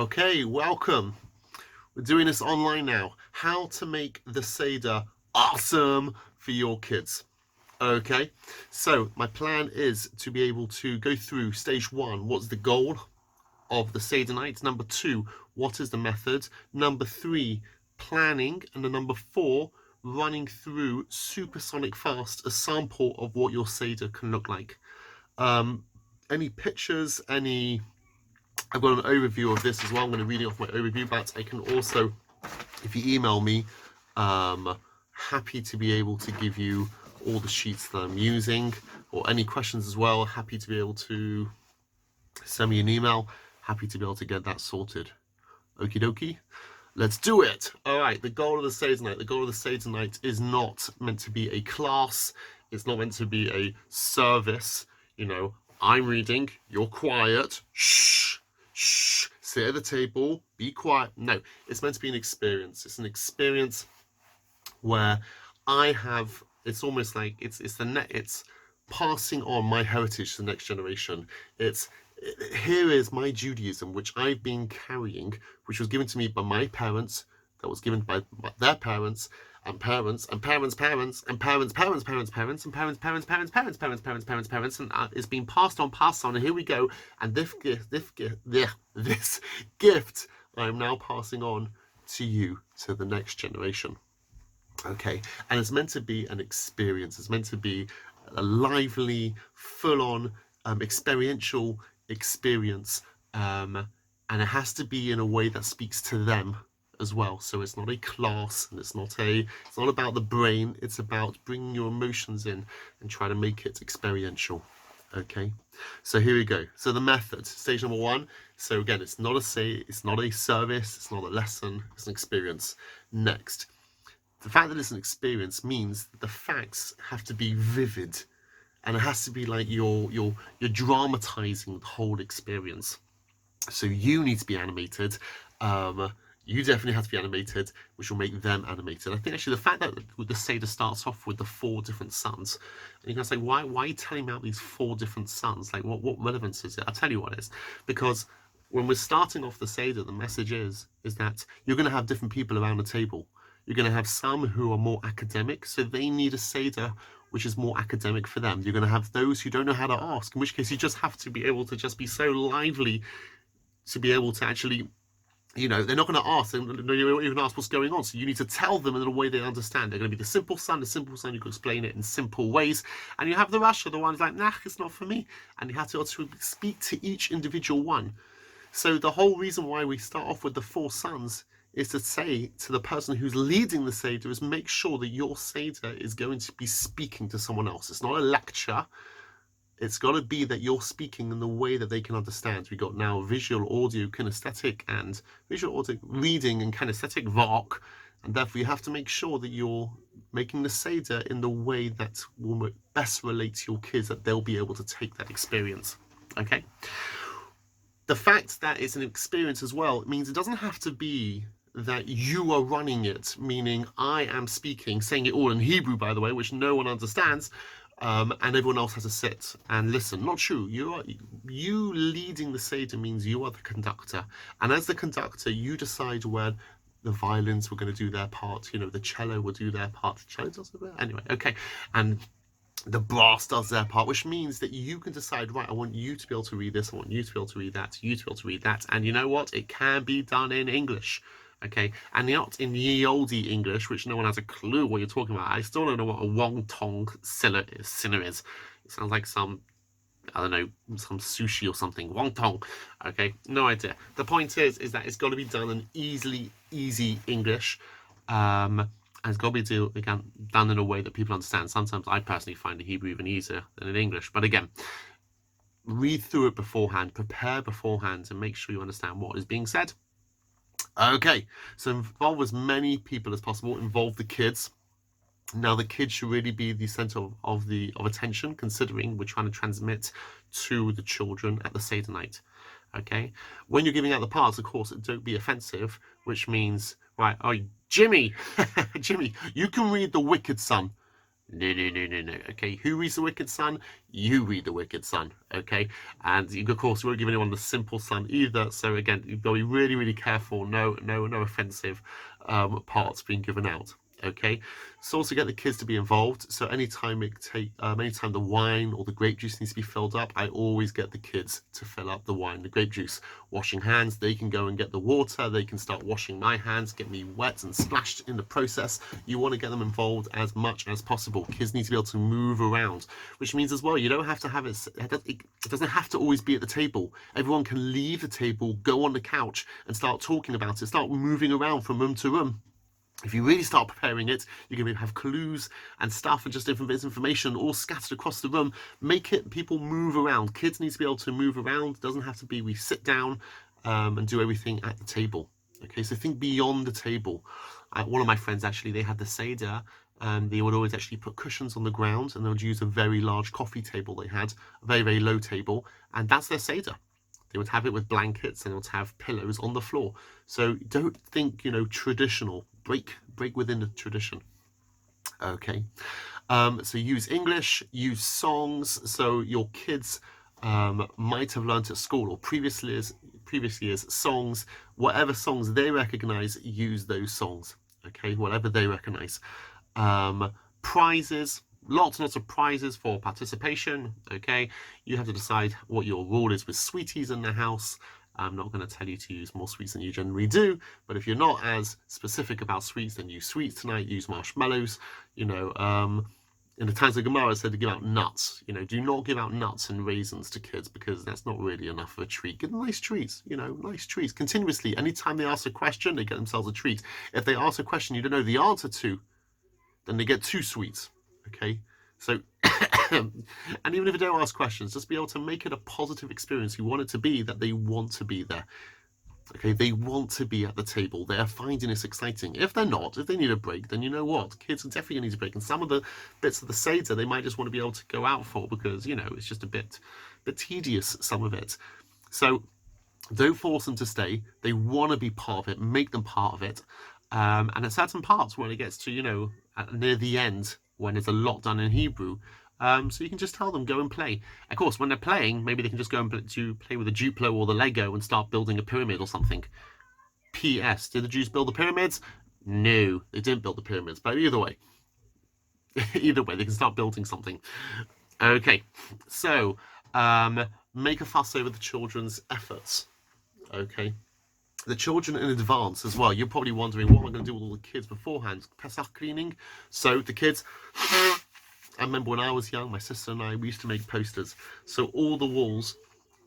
Okay, welcome. We're doing this online now. How to make the Seder awesome for your kids. Okay, so my plan is to be able to go through stage 1. What's the goal of the Seder night? Number 2, what is the method? Number 3, planning. And the number 4, running through supersonic fast a sample of what your Seder can look like. Any pictures, I've got an overview of this as well. I'm going to read it off my overview, but I can also, if you email me, happy to be able to give you all the sheets that I'm using, or any questions as well. Happy to be able to send me an email. Happy to be able to get that sorted. Okie dokie. Let's do it. All right, the goal of the Seder night. The goal of the Seder night is not meant to be a class. It's not meant to be a service. You know, I'm reading, you're quiet. Shh. Shh, sit at the table, be quiet. No, it's meant to be an experience. It's an experience where it's almost like it's passing on my heritage to the next generation. Here is my Judaism, which I've been carrying, which was given to me by my parents, that was given by their parents, and parents, and parents, parents, and parents, parents, parents, parents, and parents, parents, parents, parents, parents, parents, parents, parents, and it's been passed on, and here we go. And this gift I am now passing on to you, to the next generation. Okay, and it's meant to be an experience. It's meant to be a lively, full-on, experiential experience, and it has to be in a way that speaks to them as well. So it's not a class, and it's not about the brain. It's about bringing your emotions in and try to make it experiential. Okay, so here we go. So the method, stage number 1. So again, it's not a service, it's not a lesson, it's an experience. Next, the fact that it's an experience means that the facts have to be vivid, and it has to be like you're dramatizing the whole experience. So you need to be animated. You definitely have to be animated, which will make them animated. I think actually the fact that the Seder starts off with the 4 different sons, and you're going to say, why are you telling me about these 4 different sons? Like, what relevance is it? I'll tell you what it is. Because when we're starting off the Seder, the message is that you're going to have different people around the table. You're going to have some who are more academic, so they need a Seder which is more academic for them. You're going to have those who don't know how to ask, in which case you just have to be able to just be so lively to be able to actually, they're not going to ask. They don't even ask what's going on. So you need to tell them in a way they understand. They're going to be the simple son. You can explain it in simple ways. And you have the Russia, the one's like, nah, it's not for me. And you have to speak to each individual one. So the whole reason why we start off with the 4 sons is to say to the person who's leading the Seder is make sure that your Seder is going to be speaking to someone else. It's not a lecture. It's got to be that you're speaking in the way that they can understand. We've got now visual, audio, kinesthetic, and visual, audio, reading, and kinesthetic VARC. And therefore, you have to make sure that you're making the Seder in the way that will best relate to your kids, that they'll be able to take that experience. Okay? The fact that it's an experience as well means it doesn't have to be that you are running it, meaning I am speaking, saying it all in Hebrew, by the way, which no one understands, and everyone else has to sit and listen. Not true. You leading the Seder means you are the conductor, and as the conductor, you decide where the violins were going to do their part. The cello will do their part. The cello does it. Anyway, okay, and the brass does their part, which means that you can decide, right, I want you to be able to read this, I want you to be able to read that, you to be able to read that, and you know what? It can be done in English. Okay, and not in ye olde English, which no one has a clue what you're talking about. I still don't know what a wong tong sinner is. It sounds like some sushi or something. Wong tong. Okay, no idea. The point is that it's got to be done in easy English. And it's got to be done in a way that people understand. Sometimes I personally find the Hebrew even easier than in English. But again, read through it beforehand, prepare beforehand, and make sure you understand what is being said. Okay, so involve as many people as possible. Involve the kids. Now, the kids should really be the center of attention, considering we're trying to transmit to the children at the Seder night. Okay, when you're giving out the parts, of course, don't be offensive, which means, right, oh, Jimmy, Jimmy, you can read The Wicked Son. No, no, no, no, no. Okay, who reads the Wicked Son? You read the Wicked Son. Okay, and you, of course, you won't give anyone the simple son either. So again, you've got to be really, really careful. No, no, no offensive parts being given out. Okay, so also get the kids to be involved. So anytime anytime the wine or the grape juice needs to be filled up, I always get the kids to fill up the wine, the grape juice. Washing hands, they can go and get the water. They can start washing my hands, get me wet and splashed in the process. You want to get them involved as much as possible. Kids need to be able to move around, which means as well, you don't have to have it doesn't have to always be at the table. Everyone can leave the table, go on the couch and start talking about it, start moving around from room to room. If you really start preparing it, you're going to have clues and stuff and just different bits of information all scattered across the room. Make it people move around. Kids need to be able to move around. It doesn't have to be we sit down and do everything at the table. Okay, so think beyond the table. One of my friends, actually, they had the Seder. They would always actually put cushions on the ground and they would use a very large coffee table they had, a very, very low table, and that's their Seder. They would have it with blankets and they would have pillows on the floor. So don't think, traditional. Break within the tradition. Okay. So use English, use songs. So your kids might have learned at school or previous years songs. Whatever songs they recognize, use those songs. Okay, whatever they recognize. Prizes. Lots and lots of prizes for participation. Okay, you have to decide what your rule is with sweeties in the house. I'm not going to tell you to use more sweets than you generally do, but if you're not as specific about sweets, then use sweets tonight, use marshmallows. In the times of Gemara, it said to give out nuts. Do not give out nuts and raisins to kids because that's not really enough of a treat. Give them nice treats, nice treats. Continuously, anytime they ask a question, they get themselves a treat. If they ask a question you don't know the answer to, then they get 2 sweets. Okay, so and even if you don't ask questions, just be able to make it a positive experience. You want it to be that they want to be there. Okay, they want to be at the table. They are finding this exciting. If they're not, if they need a break, then you know what? Kids are definitely going to need a break. And some of the bits of the Seder, they might just want to be able to go out for because, it's just a bit tedious, some of it. So don't force them to stay. They want to be part of it. Make them part of it. And at certain parts when it gets to, near the end, when there's a lot done in Hebrew, so you can just tell them, go and play. Of course, when they're playing, maybe they can just go and play with the Duplo or the Lego and start building a pyramid or something. P.S. Did the Jews build the pyramids? No, they didn't build the pyramids. But either way, they can start building something. Okay, so make a fuss over the children's efforts. Okay. The children in advance as well. You're probably wondering, what am I going to do with all the kids beforehand? Pesach cleaning? So the kids... I remember when I was young, my sister and I, we used to make posters. So all the walls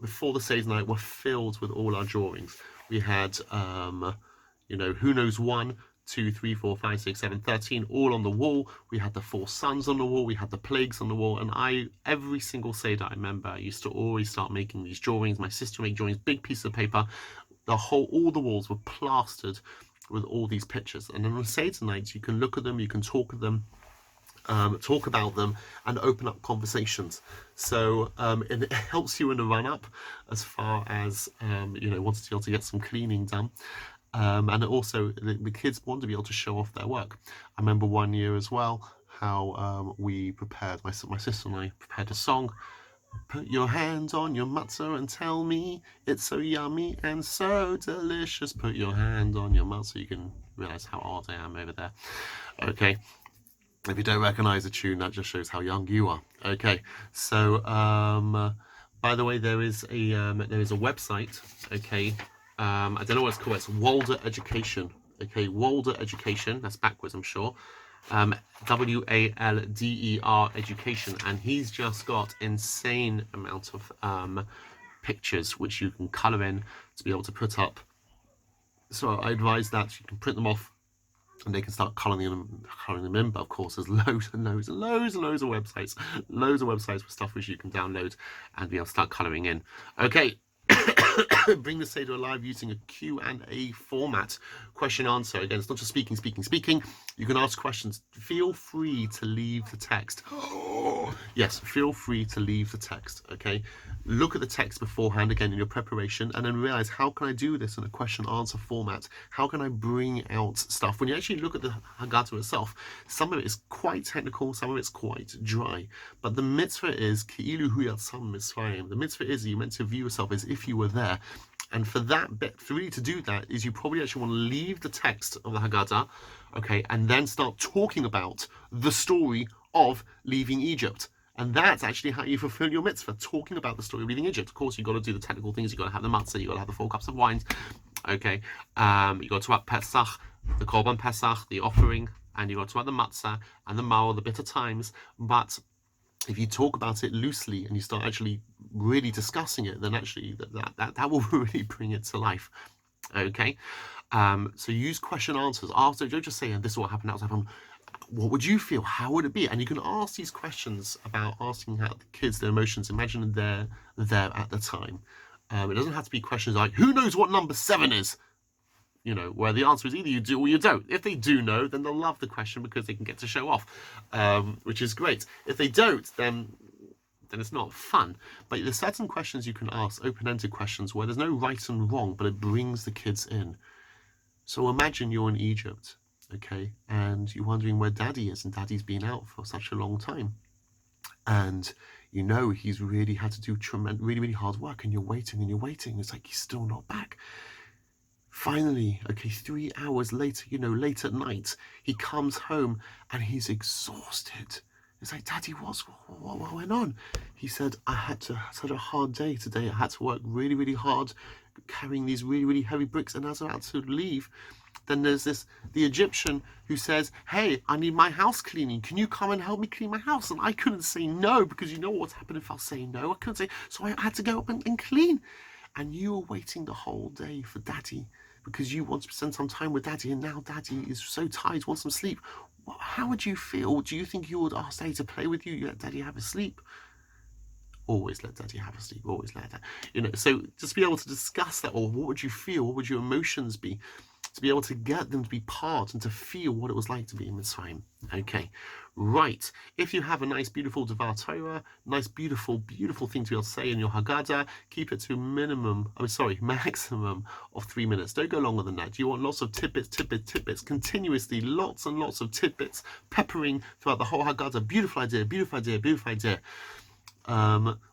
before the Seder night were filled with all our drawings. We had, who knows 1, 2, 3, 4, 5, 6, 7, 13, all on the wall. We had the 4 sons on the wall. We had the plagues on the wall. And every single Seder, I remember, I used to always start making these drawings. My sister made drawings, big pieces of paper. All the walls were plastered with all these pictures. And then on Seder nights, you can look at them, you can talk at them. Talk about them and open up conversations. So it helps you in the run-up as far as wanting to be able to get some cleaning done. And also the kids want to be able to show off their work. I remember one year as well how we prepared, my sister and I prepared a song. Put your hands on your matzah and tell me it's so yummy and so delicious. Put your hand on your matzah. You can realize how old I am over there. Okay. If you don't recognize the tune, that just shows how young you are. Okay, so by the way, there is a website. Okay, I don't know what it's called. It's Walder Education. Okay, Walder Education. That's backwards, I'm sure. WALDER Education, and he's just got insane amount of pictures which you can color in to be able to put up. So I advise that you can print them off. And they can start colouring them in. But of course, there's loads of websites. Loads of websites with stuff which you can download and be able to start colouring in. Okay. Bring the Seder alive using a Q&A format. Question answer. Again, it's not just speaking. You can ask questions. Feel free to leave the text. Yes, feel free to leave the text. Okay. look at the text beforehand again in your preparation, and then realize, how can I do this in a question answer format? How can I bring out stuff? When you actually look at the Haggadah itself, some of it is quite technical, some of it's quite dry, but the mitzvah is Ki'ilu hu yatzam Mitzrayim. The mitzvah is you're meant to view yourself as if you were there. And for that bit, for really to do that, is you probably actually want to leave the text of the Haggadah, okay, and then start talking about the story of leaving Egypt. And that's actually how you fulfill your mitzvah, talking about the story of leaving Egypt. Of course, you've got to do the technical things. You've got to have the matzah. You've got to have the 4 cups of wine. Okay. You've got to talk about Pesach, the Korban Pesach, the offering, and you've got to talk about the matzah and the maror, the bitter times. But if you talk about it loosely and you start actually really discussing it, then actually that will really bring it to life. Okay. So use question answers. After, don't just say, and this is what happened, that was happened. What would you feel? How would it be? And you can ask these questions about asking how the kids, their emotions. Imagine they're there at the time. It doesn't have to be questions like, who knows what number 7 is? You know, where the answer is either you do or you don't. If they do know, then they'll love the question because they can get to show off, which is great. If they don't, then it's not fun. But there's certain questions you can ask, open-ended questions, where there's no right and wrong, but it brings the kids in. So imagine you're in Egypt, okay, and you're wondering where Daddy is, and Daddy's been out for such a long time. And you know he's really had to do really, really hard work, and you're waiting and you're waiting. It's like he's still not back. Finally, okay, 3 hours later, you know, late at night, he comes home and he's exhausted. It's like, Daddy, what went on? He said, I had such a hard day today. I had to work really, really hard, carrying these really, really heavy bricks. And as I'm about to leave, then there's the Egyptian who says, hey, I need my house cleaning. Can you come and help me clean my house? And I couldn't say no, because you know what's happened if I say no. I couldn't say, so I had to go up and clean. And you were waiting the whole day for Daddy because you want to spend some time with Daddy, and now Daddy is so tired, wants some sleep. How would you feel? Do you think you would ask Daddy to play with you? You let Daddy have a sleep? Always let Daddy have a sleep. Always let that. You know, so just be able to discuss that, or what would you feel? What would your emotions be? To be able to get them to be part and to feel what it was like to be in Mitzrayim. Okay, right. If you have a nice, beautiful Devar Torah, nice, beautiful, beautiful thing to be able to say in your Haggadah, keep it to maximum of 3 minutes. Don't go longer than that. You want lots of tidbits, continuously, lots and lots of tidbits, peppering throughout the whole Haggadah. Beautiful idea, beautiful idea, beautiful idea.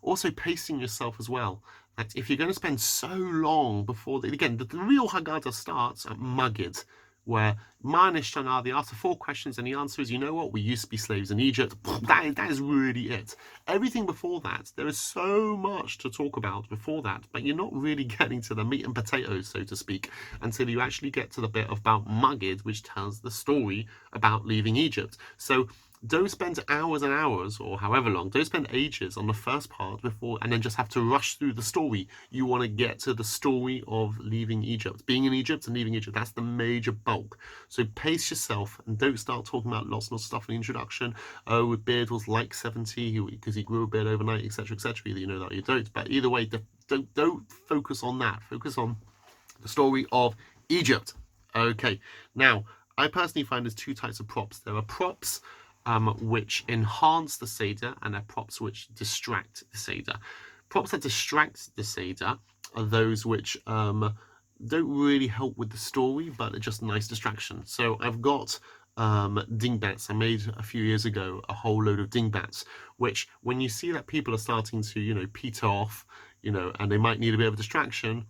Also pacing yourself as well. That if you're going to spend so long before, again, the real Haggadah starts at Magid, where Manish Shana, they ask the 4 questions, and the answer is, you know what, we used to be slaves in Egypt. That is really it. Everything before that, there is so much to talk about before that, but you're not really getting to the meat and potatoes, so to speak, until you actually get to the bit about Magid, which tells the story about leaving Egypt. So don't spend hours and hours, or however long, don't spend ages on the first part before, and then just have to rush through the story. You want to get to the story of leaving Egypt, being in Egypt and leaving Egypt. That's the major bulk. So pace yourself and don't start talking about lots and lots of stuff in the introduction. Oh, beard was like 70 because he grew a beard overnight, etc., etc. Either you know that or you don't. But either way, don't focus on that. Focus on the story of Egypt. Okay. Now, I personally find there's 2 types of props. There are props which enhance the Seder, and are props which distract the Seder. Props that distract the Seder are those which don't really help with the story, but are just a nice distraction. So I've got dingbats. I made a few years ago a whole load of dingbats, which when you see that people are starting to, you know, peter off, you know, and they might need a bit of a distraction,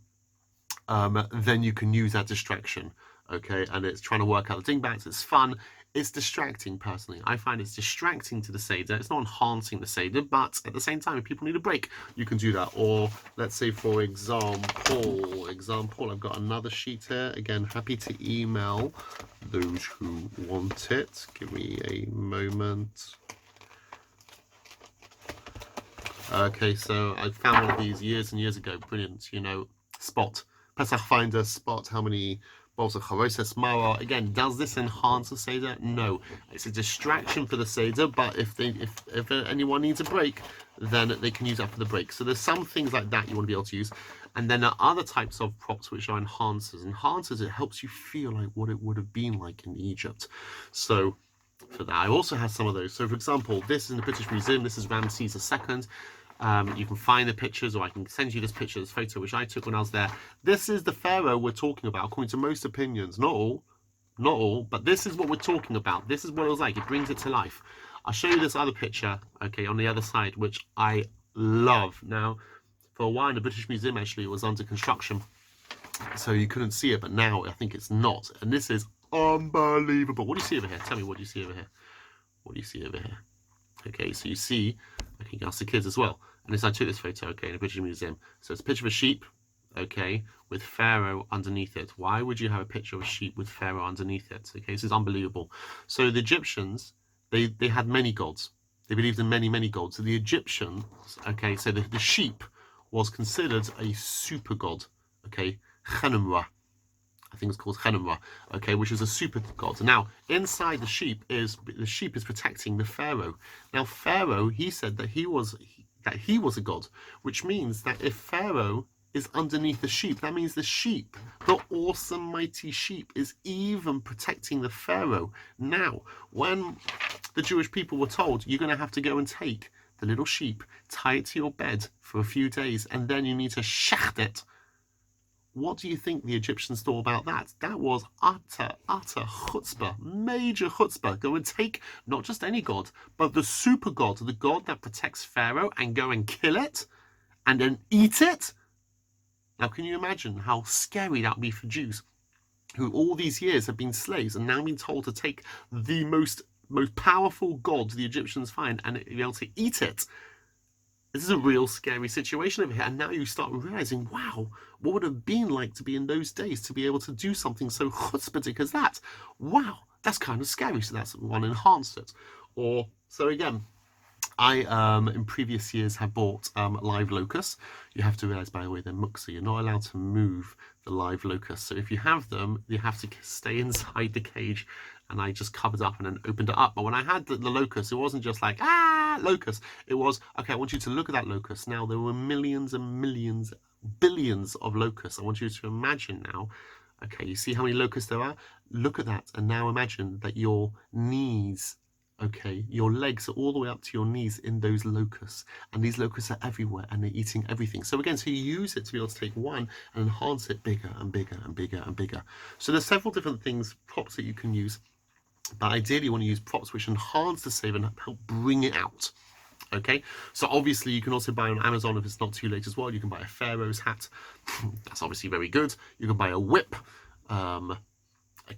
then you can use that distraction. Okay, and it's trying to work out the dingbats. It's fun. It's distracting, personally. I find it's distracting to the Seder. It's not enhancing the Seder, but at the same time, if people need a break, you can do that. Or let's say, for example, I've got another sheet here. Again, happy to email those who want it. Give me a moment. Okay, so I found one of these years and years ago. Brilliant, you know, Spot. Pesach Finder, Spot, how many bowls of Charoses Maror. Again, does this enhance the Seder? No. It's a distraction for the Seder, but if anyone needs a break, then they can use that for the break. So there's some things like that you want to be able to use. And then there are other types of props which are enhancers. Enhancers, it helps you feel like what it would have been like in Egypt. So for that, I also have some of those. So for example, this is in the British Museum. This is Ramses II. You can find the pictures, or I can send you this picture, this photo, which I took when I was there. This is the Pharaoh we're talking about, according to most opinions. Not all, but this is what we're talking about. This is what it was like. It brings it to life. I'll show you this other picture, okay, on the other side, which I love. Now, for a while in the British Museum, actually, it was under construction, so you couldn't see it, but now I think it's not. And this is unbelievable. What do you see over here? Tell me, what do you see over here? What do you see over here? Okay, so you see, I can ask the kids as well. And this, I took this photo, okay, in the British Museum. So it's a picture of a sheep, okay, with Pharaoh underneath it. Why would you have a picture of a sheep with Pharaoh underneath it? Okay, this is unbelievable. So the Egyptians, they had many gods. They believed in many gods. So the Egyptians, okay, so the sheep was considered a super god, okay, Khenumra. I think it's called Khenumra, okay, which is a super god. Now, inside the sheep is protecting the Pharaoh. Now, Pharaoh, he said that he was a god, which means that if Pharaoh is underneath the sheep, that means the sheep, the awesome mighty sheep, is even protecting the Pharaoh. Now, when the Jewish people were told, you're going to have to go and take the little sheep, tie it to your bed for a few days, and then you need to shecht it. What do you think the Egyptians thought about that? That was utter chutzpah, major chutzpah. Go and take not just any god, but the super god, the god that protects Pharaoh, and go and kill it, and then eat it? Now, can you imagine how scary that would be for Jews, who all these years have been slaves and now been told to take the most powerful god the Egyptians find and be able to eat it? This is a real scary situation over here. And now you start realizing, wow, what would it have been like to be in those days, to be able to do something so chutzpahdik as that? Wow, that's kind of scary. So that's one, enhanced it. Or, so again, I, in previous years, have bought live locusts. You have to realize, by the way, they're muksa. You're not allowed to move the live locusts. So if you have them, you have to stay inside the cage. And I just covered up and then opened it up. But when I had the locust, it wasn't just like, locust. It was, okay, I want you to look at that locust. Now, there were millions and millions, billions of locusts. I want you to imagine now, okay, you see how many locusts there are? Look at that. And now imagine that your knees, okay, your legs are all the way up to your knees in those locusts. And these locusts are everywhere and they're eating everything. So again, so you use it to be able to take one and enhance it bigger and bigger and bigger and bigger. So there's several different things, props that you can use. But ideally, you want to use props which enhance the save and help bring it out. Okay, so obviously you can also buy on Amazon if it's not too late as well. You can buy a Pharaoh's hat. That's obviously very good. You can buy a whip, a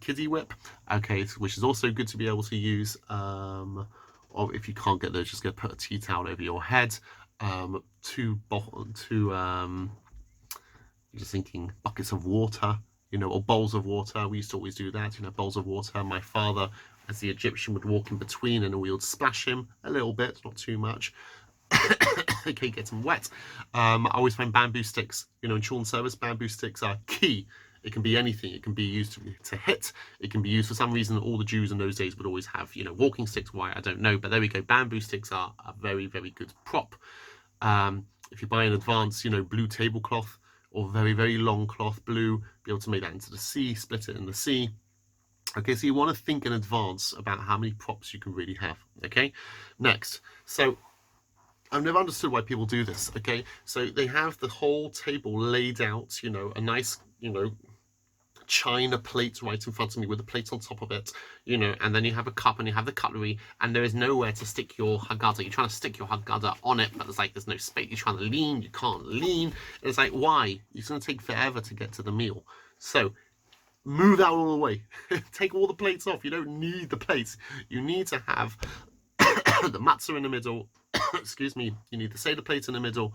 kiddie whip, okay, which is also good to be able to use. Or if you can't get those, just go put a tea towel over your head. Two just thinking buckets of water, you know, or bowls of water. We used to always do that, you know, bowls of water. My father, as the Egyptian, would walk in between and we would splash him a little bit, not too much. Okay, get him wet. I always find bamboo sticks, you know, in children's service, bamboo sticks are key. It can be anything. It can be used to hit. It can be used for some reason. All the Jews in those days would always have, you know, walking sticks. Why, I don't know. But there we go. Bamboo sticks are a very, very good prop. If you buy an advanced, you know, blue tablecloth, or very, very long cloth, blue, be able to make that into the sea, split it in the sea. Okay, so you want to think in advance about how many props you can really have. Okay, next. So I've never understood why people do this. Okay, so they have the whole table laid out, you know, a nice, you know, china plate right in front of me with a plate on top of it, you know, and then you have a cup and you have the cutlery, and there is nowhere to stick your haggadah. You're trying to stick your haggadah on it, but there's no space. You're trying to lean, you can't lean. It's like, why? It's going to take forever to get to the meal. So move that all the way. Take all the plates off. You don't need the plates. You need to have the matzah in the middle. Excuse me, you need the Seder plate in the middle.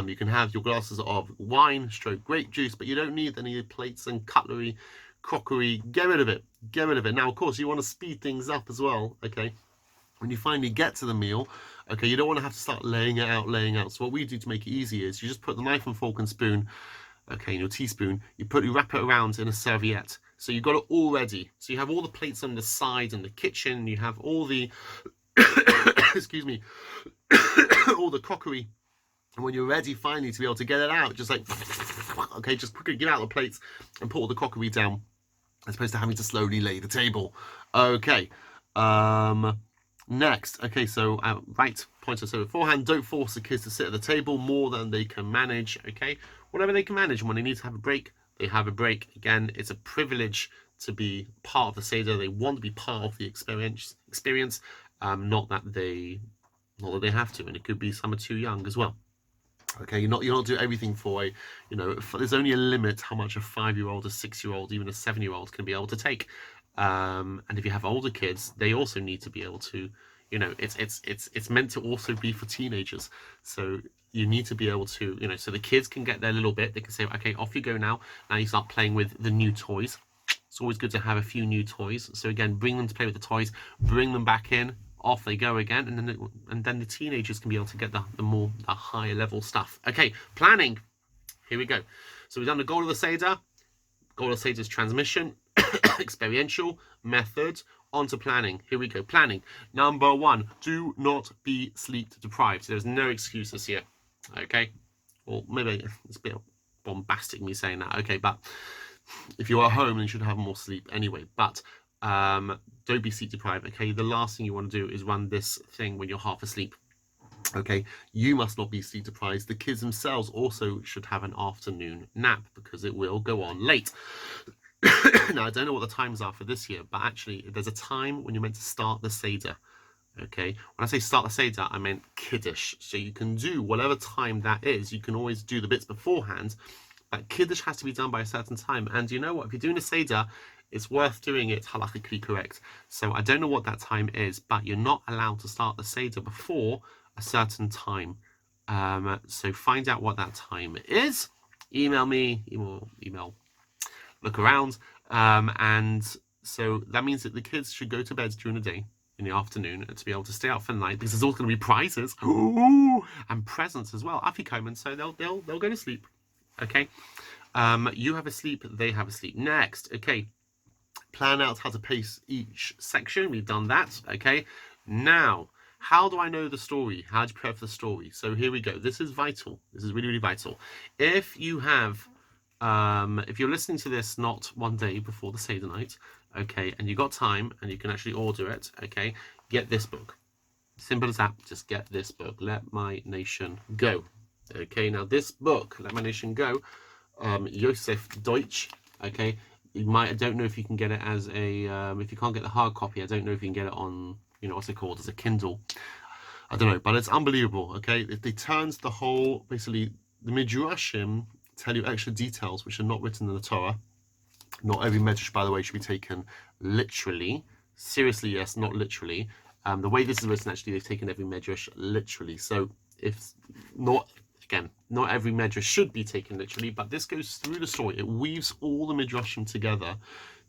You can have your glasses of wine, stroke grape juice, but you don't need any plates and cutlery, crockery. Get rid of it. Get rid of it. Now, of course, you want to speed things up as well, okay? When you finally get to the meal, okay, you don't want to have to start laying it out. So what we do to make it easy is you just put the knife and fork and spoon, okay, and your teaspoon, you wrap it around in a serviette. So you've got it all ready. So you have all the plates on the side in the kitchen, you have all the, excuse me, all the crockery, and when you're ready finally to be able to get it out, just like, okay, just quickly get out the plates and put all the crockery down, as opposed to having to slowly lay the table. Okay, Next, okay, so right point I said beforehand, don't force the kids to sit at the table more than they can manage, okay? Whatever they can manage, when they need to have a break, they have a break. Again, it's a privilege to be part of the Seder. They want to be part of the experience, not that they have to, and it could be some are too young as well. Okay, you're not doing everything for a, there's only a limit how much a 5-year-old, a 6-year-old, even a 7-year-old can be able to take. And if you have older kids, they also need to be able to, it's meant to also be for teenagers. So you need to be able to, so the kids can get their little bit. They can say, okay, off you go now. Now you start playing with the new toys. It's always good to have a few new toys. So again, bring them to play with the toys, bring them back in, off they go again, and then the teenagers can be able to get the higher level stuff. Okay, planning. Here we go. So we've done the goal of the Seder. Goal of the Seder is transmission, experiential, method, on to planning. Here we go. Planning. Number 1, do not be sleep deprived. There's no excuses here. Okay? Or maybe it's a bit bombastic me saying that. Okay, but if you're at home, then you should have more sleep anyway. But don't be sleep deprived. Okay, the last thing you want to do is run this thing when you're half asleep. Okay, you must not be sleep deprived. The kids themselves also should have an afternoon nap because it will go on late. Now, I don't know what the times are for this year, but actually there's a time when you're meant to start the Seder. Okay, when I say start the Seder, I meant Kiddush. So you can do whatever time that is. You can always do the bits beforehand, but Kiddush has to be done by a certain time. And you know what? If you're doing a Seder, it's worth doing it halakhically correct. So I don't know what that time is, but you're not allowed to start the Seder before a certain time. So find out what that time is. Email me, email, look around. And so that means that the kids should go to bed during the day, in the afternoon, to be able to stay out for the night, because there's also going to be prizes and presents as well. Afikomen, so they'll go to sleep. Okay. You have a sleep, they have a sleep. Next, okay. Plan out how to pace each section. We've done that. Okay. Now, how do I know the story? How do you prepare for the story? So here we go. This is vital. This is really, really vital. If you have, if you're listening to this not one day before the Seder night, okay, and you got time and you can actually order it, okay, get this book. Simple as that. Just get this book. Let My Nation Go. Okay. Now this book, Let My Nation Go, Joseph Deutsch. Okay. I don't know if you can get it as a, if you can't get the hard copy, I don't know if you can get it on, what's it called, as a Kindle. I don't know, but it's unbelievable, okay? They turns the whole, basically, the Midrashim tell you extra details which are not written in the Torah. Not every Midrash, by the way, should be taken literally. Seriously, yes, not literally. The way this is written, actually, they've taken every Midrash literally. So, if not... Again, not every Midrash should be taken literally, but this goes through the story. It weaves all the Midrashim together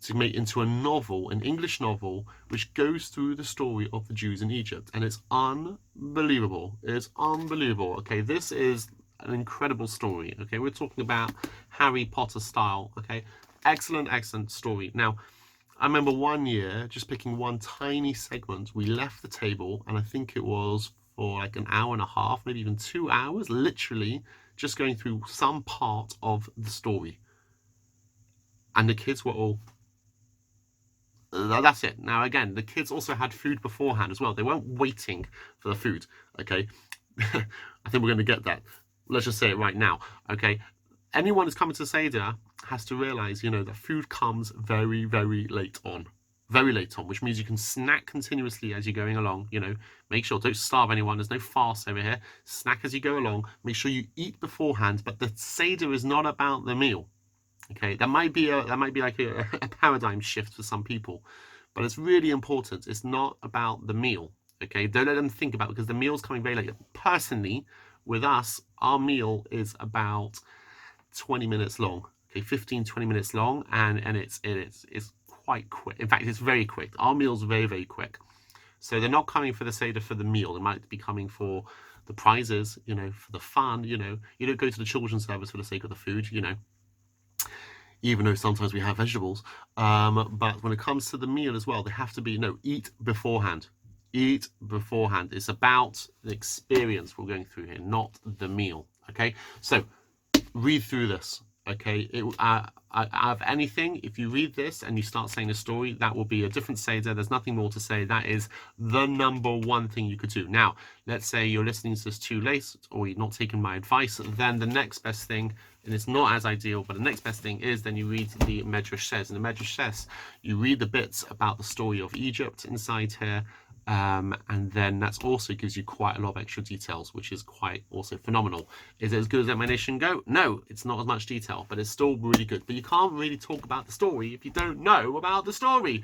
to make into a novel, an English novel, which goes through the story of the Jews in Egypt. And it's unbelievable. It's unbelievable. Okay, this is an incredible story. Okay, we're talking about Harry Potter style. Okay, excellent, excellent story. Now, I remember one year, just picking one tiny segment, we left the table, and I think it was for like an hour and a half, maybe even 2 hours, literally just going through some part of the story. And the kids were all, that's it. Now, again, the kids also had food beforehand as well. They weren't waiting for the food, okay? I think we're going to get that. Let's just say it right now, okay? Anyone who's coming to Seder has to realize, that food comes very, very late on. Very late on, which means you can snack continuously as you're going along. Make sure, don't starve anyone. There's no fast over here. Snack as you go along. Make sure you eat beforehand. But the Seder is not about the meal. Okay, that might be like a paradigm shift for some people, but it's really important. It's not about the meal. Okay, don't let them think about it, because the meal's coming very late. Personally, with us, our meal is about 20 minutes long. Okay, 15-20 minutes long, and it's quite quick. In fact, it's very quick. Our meal's very, very quick. So they're not coming for the Seder for the meal. They might be coming for the prizes, for the fun. You don't go to the children's service for the sake of the food, even though sometimes we have vegetables. But when it comes to the meal as well, they have to be, eat beforehand. Eat beforehand. It's about the experience we're going through here, not the meal. Okay, so read through this. Okay, out of anything, if you read this and you start saying a story, that will be a different Seder. There's nothing more to say. That is the number one thing you could do. Now, let's say you're listening to this too late, or you're not taking my advice, then the next best thing, and it's not as ideal, but the next best thing is then you read the Medrash says. In the Medrash says, you read the bits about the story of Egypt inside here, and then that also gives you quite a lot of extra details, which is quite also phenomenal. Is it as good as Let My Nation Go? No, it's not as much detail, but it's still really good. But you can't really talk about the story if you don't know about the story.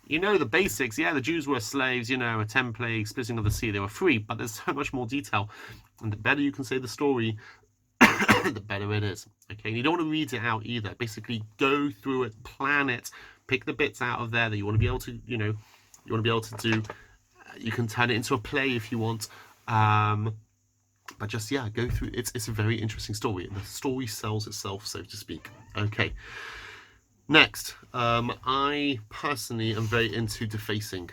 You know the basics. Yeah, the Jews were slaves, you know, a 10 plagues, splitting of the sea, they were free, but there's so much more detail. And the better you can say the story, the better it is. Okay, and you don't want to read it out either. Basically, go through it, plan it, pick the bits out of there that you want to be able to, you know, you want to be able to do. You can turn it into a play if you want, but just, yeah, go through. It's a very interesting story. The story sells itself, so to speak. Okay. Next, I personally am very into defacing.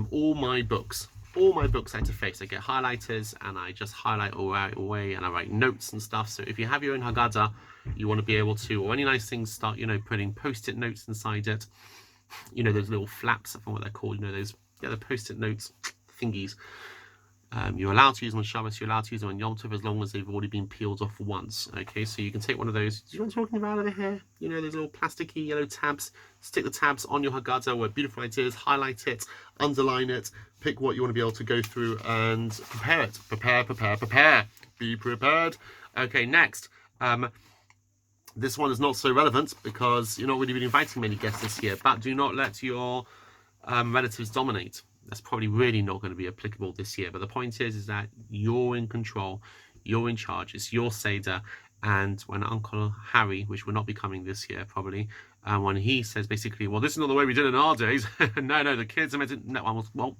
All my books I deface. I get highlighters and I just highlight all right away, and I write notes and stuff. So if you have your own Haggadah, you want to be able to, or any nice things, start, you know, putting post-it notes inside it. You know, those little flaps, I forget what they're called. You know, those, yeah, the post-it notes thingies. You're allowed to use them on Shabbos, you're allowed to use them on Yom Tov as long as they've already been peeled off once. Okay, so you can take one of those. Do you know what I'm talking about over here? You know, those little plasticky yellow tabs. Stick the tabs on your Haggadah where beautiful ideas, highlight it, underline it, pick what you want to be able to go through and prepare it. Prepare. Be prepared. Okay, next. This one is not so relevant because you're not really inviting many guests this year, but do not let your relatives dominate. That's probably really not going to be applicable this year. But the point is that you're in control, you're in charge, it's your Seder. And when Uncle Harry, which will not be coming this year probably, when he says basically, well, this is not the way we did it in our days. no, the kids are meant to, no, well,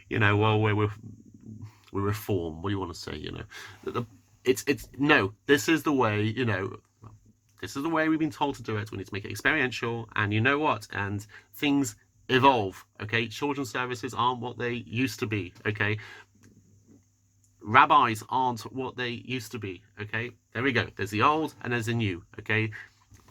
you know, well, we reform. What do you want to say, you know? No, this is the way, you know, this is the way we've been told to do it. We need to make it experiential, and you know what? And things evolve. Okay, children's services aren't what they used to be. Okay, rabbis aren't what they used to be. Okay, there we go. There's the old and there's the new. Okay,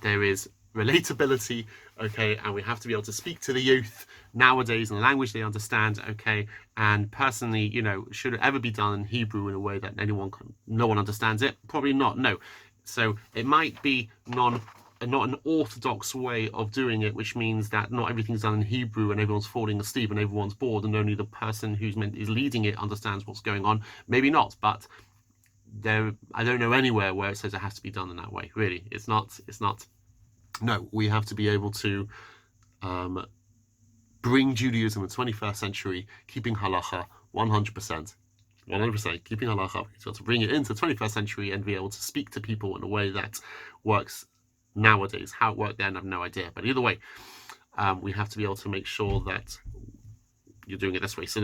there is relatability. Okay, and we have to be able to speak to the youth nowadays in a language they understand. Okay, and personally, you know, should it ever be done in Hebrew in a way that no one understands it? Probably not. No. So it might be not an orthodox way of doing it, which means that not everything's done in Hebrew and everyone's falling asleep and everyone's bored and only the person is leading it understands what's going on. Maybe not, but I don't know anywhere where it says it has to be done in that way. Really, it's not. No, we have to be able to bring Judaism in the 21st century, keeping halacha 100%. 100% keeping halacha, so to bring it into the 21st century and be able to speak to people in a way that works nowadays. How it worked then, I have no idea. But either way, we have to be able to make sure that you're doing it this way. So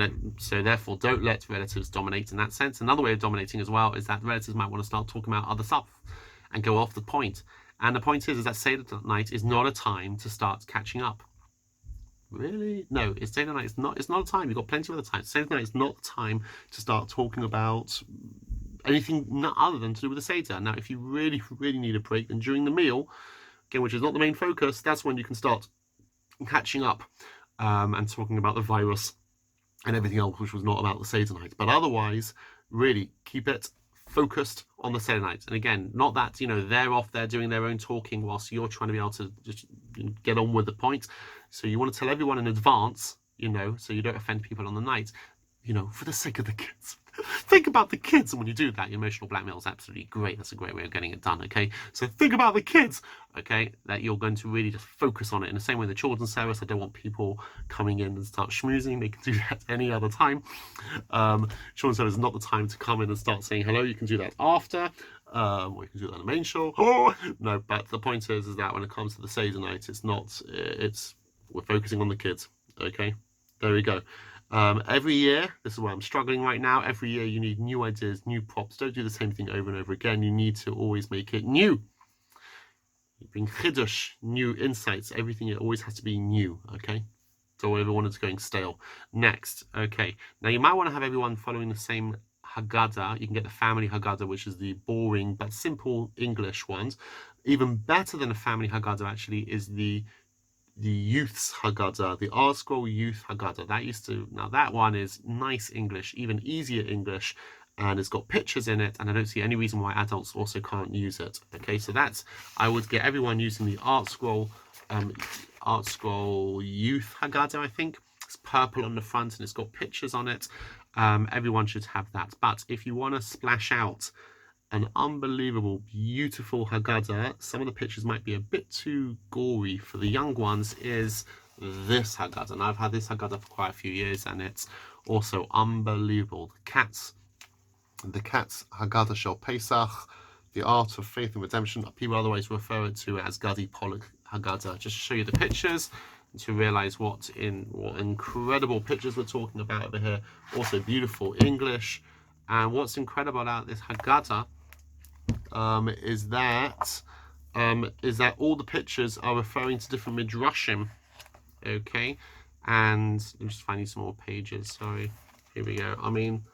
therefore, don't let relatives dominate in that sense. Another way of dominating as well is that relatives might want to start talking about other stuff and go off the point. And the point is that Seder night is not a time to start catching up. Really? No, it's Seder night. It's not a time. You've got plenty of other times. Seder night is not the time to start talking about anything other than to do with the Seder. Now, if you really, really need a break, then during the meal, again, which is not the main focus, that's when you can start catching up and talking about the virus and everything else, which was not about the Seder night. But otherwise, really keep it focused on the Seder night. And again, not that, you know, they're off there doing their own talking whilst you're trying to be able to just get on with the point. So you want to tell everyone in advance, you know, so you don't offend people on the night, you know, for the sake of the kids. Think about the kids. And when you do that, your emotional blackmail is absolutely great. That's a great way of getting it done, okay? So think about the kids, okay? That you're going to really just focus on it. In the same way the children's service, I don't want people coming in and start schmoozing. They can do that any other time. Children's service is not the time to come in and start saying hello. You can do that after. Or you can do that on the main show. Oh, no, but the point is that when it comes to the Seder night, we're focusing on the kids, okay? There we go. Every year, this is where I'm struggling right now. Every year you need new ideas, new props. Don't do the same thing over and over again. You need to always make it new. You bring chiddush, new insights. Everything, it always has to be new, okay? Don't ever want it going stale. Next, okay. Now you might want to have everyone following the same Haggadah. You can get the family Haggadah, which is the boring but simple English ones. Even better than a family Haggadah actually is the youth's Haggadah, the Art Scroll Youth Haggadah. Now that one is nice English, even easier English, and it's got pictures in it, and I don't see any reason why adults also can't use it. Okay, so I would get everyone using the Art Scroll Youth Haggadah, I think. It's purple on the front and it's got pictures on it. Everyone should have that. But if you want to splash out an unbelievable, beautiful Haggadah, some of the pictures might be a bit too gory for the young ones, is this Haggadah. And I've had this Haggadah for quite a few years, and it's also unbelievable. The cat's Haggadah Shel Pesach, the art of faith and redemption. People otherwise refer to it as Gadi Pollock Haggadah. Just to show you the pictures and to realize what incredible pictures we're talking about over here. Also beautiful English. And what's incredible about this Haggadah is that all the pictures are referring to different midrashim. Okay, and I'm just finding some more pages. Sorry, here we go. I mean,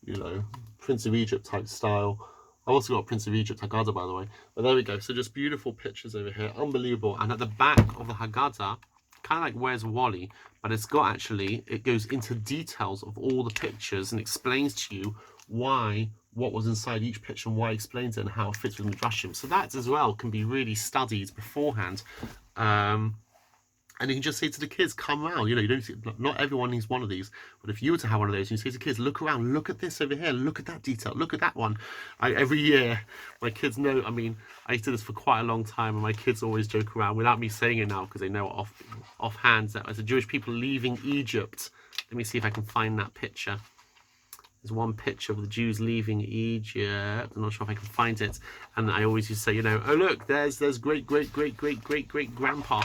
you know, Prince of Egypt type style. I've also got Prince of Egypt Haggadah, by the way. But there we go. So just beautiful pictures over here, unbelievable. And at the back of the Haggadah, kind of like Where's Wally, but it's got it goes into details of all the pictures and explains to you what was inside each picture and why it explains it and how it fits with Midrashim. So that as well can be really studied beforehand. And you can just say to the kids, come around. You know, you don't see, not everyone needs one of these, but if you were to have one of those, you say to kids, look around, look at this over here, look at that detail, look at that one. Every year, my kids know. I mean, I used to do this for quite a long time, and my kids always joke around without me saying it now because they know offhand that as the Jewish people leaving Egypt. Let me see if I can find that picture. There's one picture of the Jews leaving Egypt. I'm not sure if I can find it. And I always used to say, you know, oh look, there's great grandpa.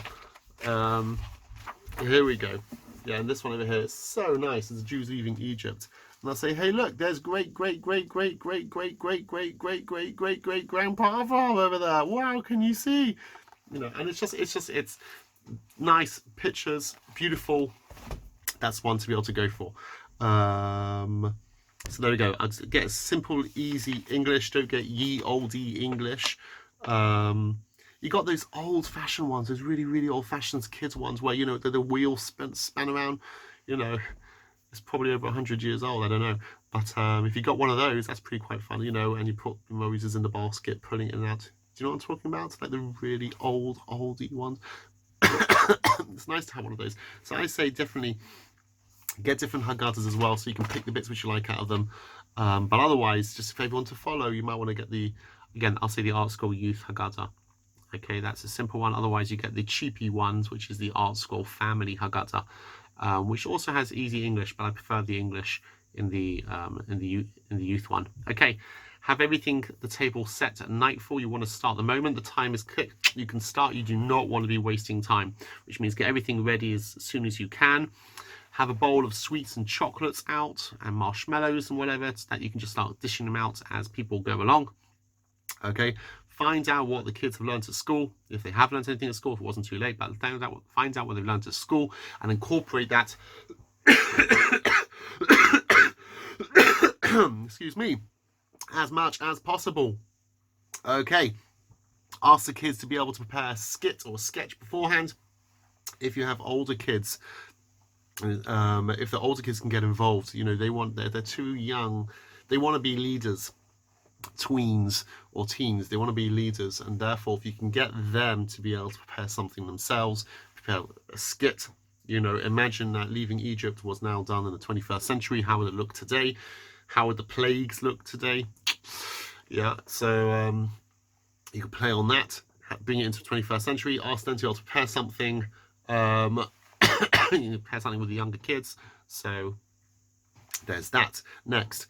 Here we go. Yeah, and this one over here is so nice. It's the Jews leaving Egypt. And I'll say, hey, look, there's great grandpa Avraham over there. Wow, can you see? You know, and it's nice pictures, beautiful. That's one to be able to go for. So there we go. I'll get simple, easy English. Don't get ye olde English. You got those old-fashioned ones, those really old-fashioned kids ones where, you know, the wheel span around. You know, it's probably over 100 years old, I don't know. But if you got one of those, that's pretty quite fun, you know, and you put the roses in the basket, pulling it in and out. Do you know what I'm talking about? Like the really oldie ones. It's nice to have one of those. So I say definitely get different Haggadahs as well, so you can pick the bits which you like out of them. But otherwise, just if everyone to follow, you might want to get again, I'll say the Art Scroll Youth Haggadah. Okay, that's a simple one. Otherwise, you get the cheapy ones, which is the Art Scroll Family Haggadah, which also has easy English, but I prefer the English in the youth one. Okay, have everything the table set at nightfall. You want to start the moment the time is clicked. You can start. You do not want to be wasting time, which means get everything ready as soon as you can. Have a bowl of sweets and chocolates out and marshmallows and whatever, so that you can just start dishing them out as people go along. Okay, find out what the kids have learned at school. If they have learned anything at school, if it wasn't too late, but find out what they've learned at school and incorporate that. Excuse me, as much as possible. Okay, ask the kids to be able to prepare a skit or a sketch beforehand. If you have older kids, if the older kids can get involved, you know, they're too young. They want to be leaders. Tweens or teens, they want to be leaders, and therefore if you can get them to be able to prepare something themselves, prepare a skit, you know, imagine that leaving Egypt was now done in the 21st century. How would it look today? How would the plagues look today? Yeah, so you can play on that, bring it into the 21st century, ask them to be able to prepare something. You can prepare something with the younger kids. So there's that. Next,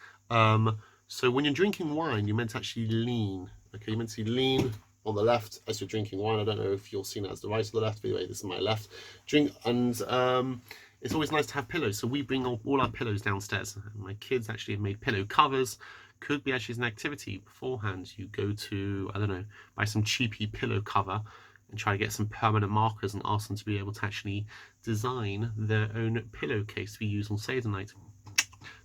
so when you're drinking wine, you're meant to actually lean. Okay, you're meant to lean on the left as you're drinking wine. I don't know if you're seeing it as the right or the left, but anyway, this is my left. And it's always nice to have pillows. So we bring all our pillows downstairs. My kids actually have made pillow covers. Could be actually as an activity beforehand. You go to, I don't know, buy some cheapy pillow cover and try to get some permanent markers and ask them to be able to actually design their own pillowcase to be used on Seder night.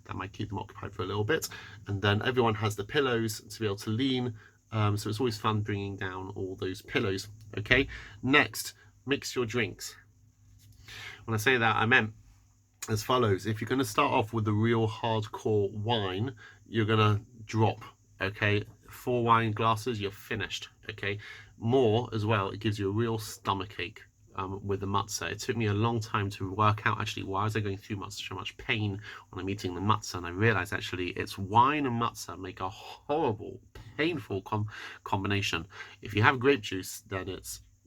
That might keep them occupied for a little bit. And then everyone has the pillows to be able to lean. So it's always fun bringing down all those pillows. Okay, next, mix your drinks. When I say that, I meant as follows. If you're going to start off with the real hardcore wine, you're going to drop, okay? 4 wine glasses, you're finished, okay? More as well, it gives you a real stomach ache with the matzah. It took me a long time to work out actually why was I going through so much pain when I'm eating the matzah, and I realized actually it's wine and matzah make a horrible, painful combination. If you have grape juice, then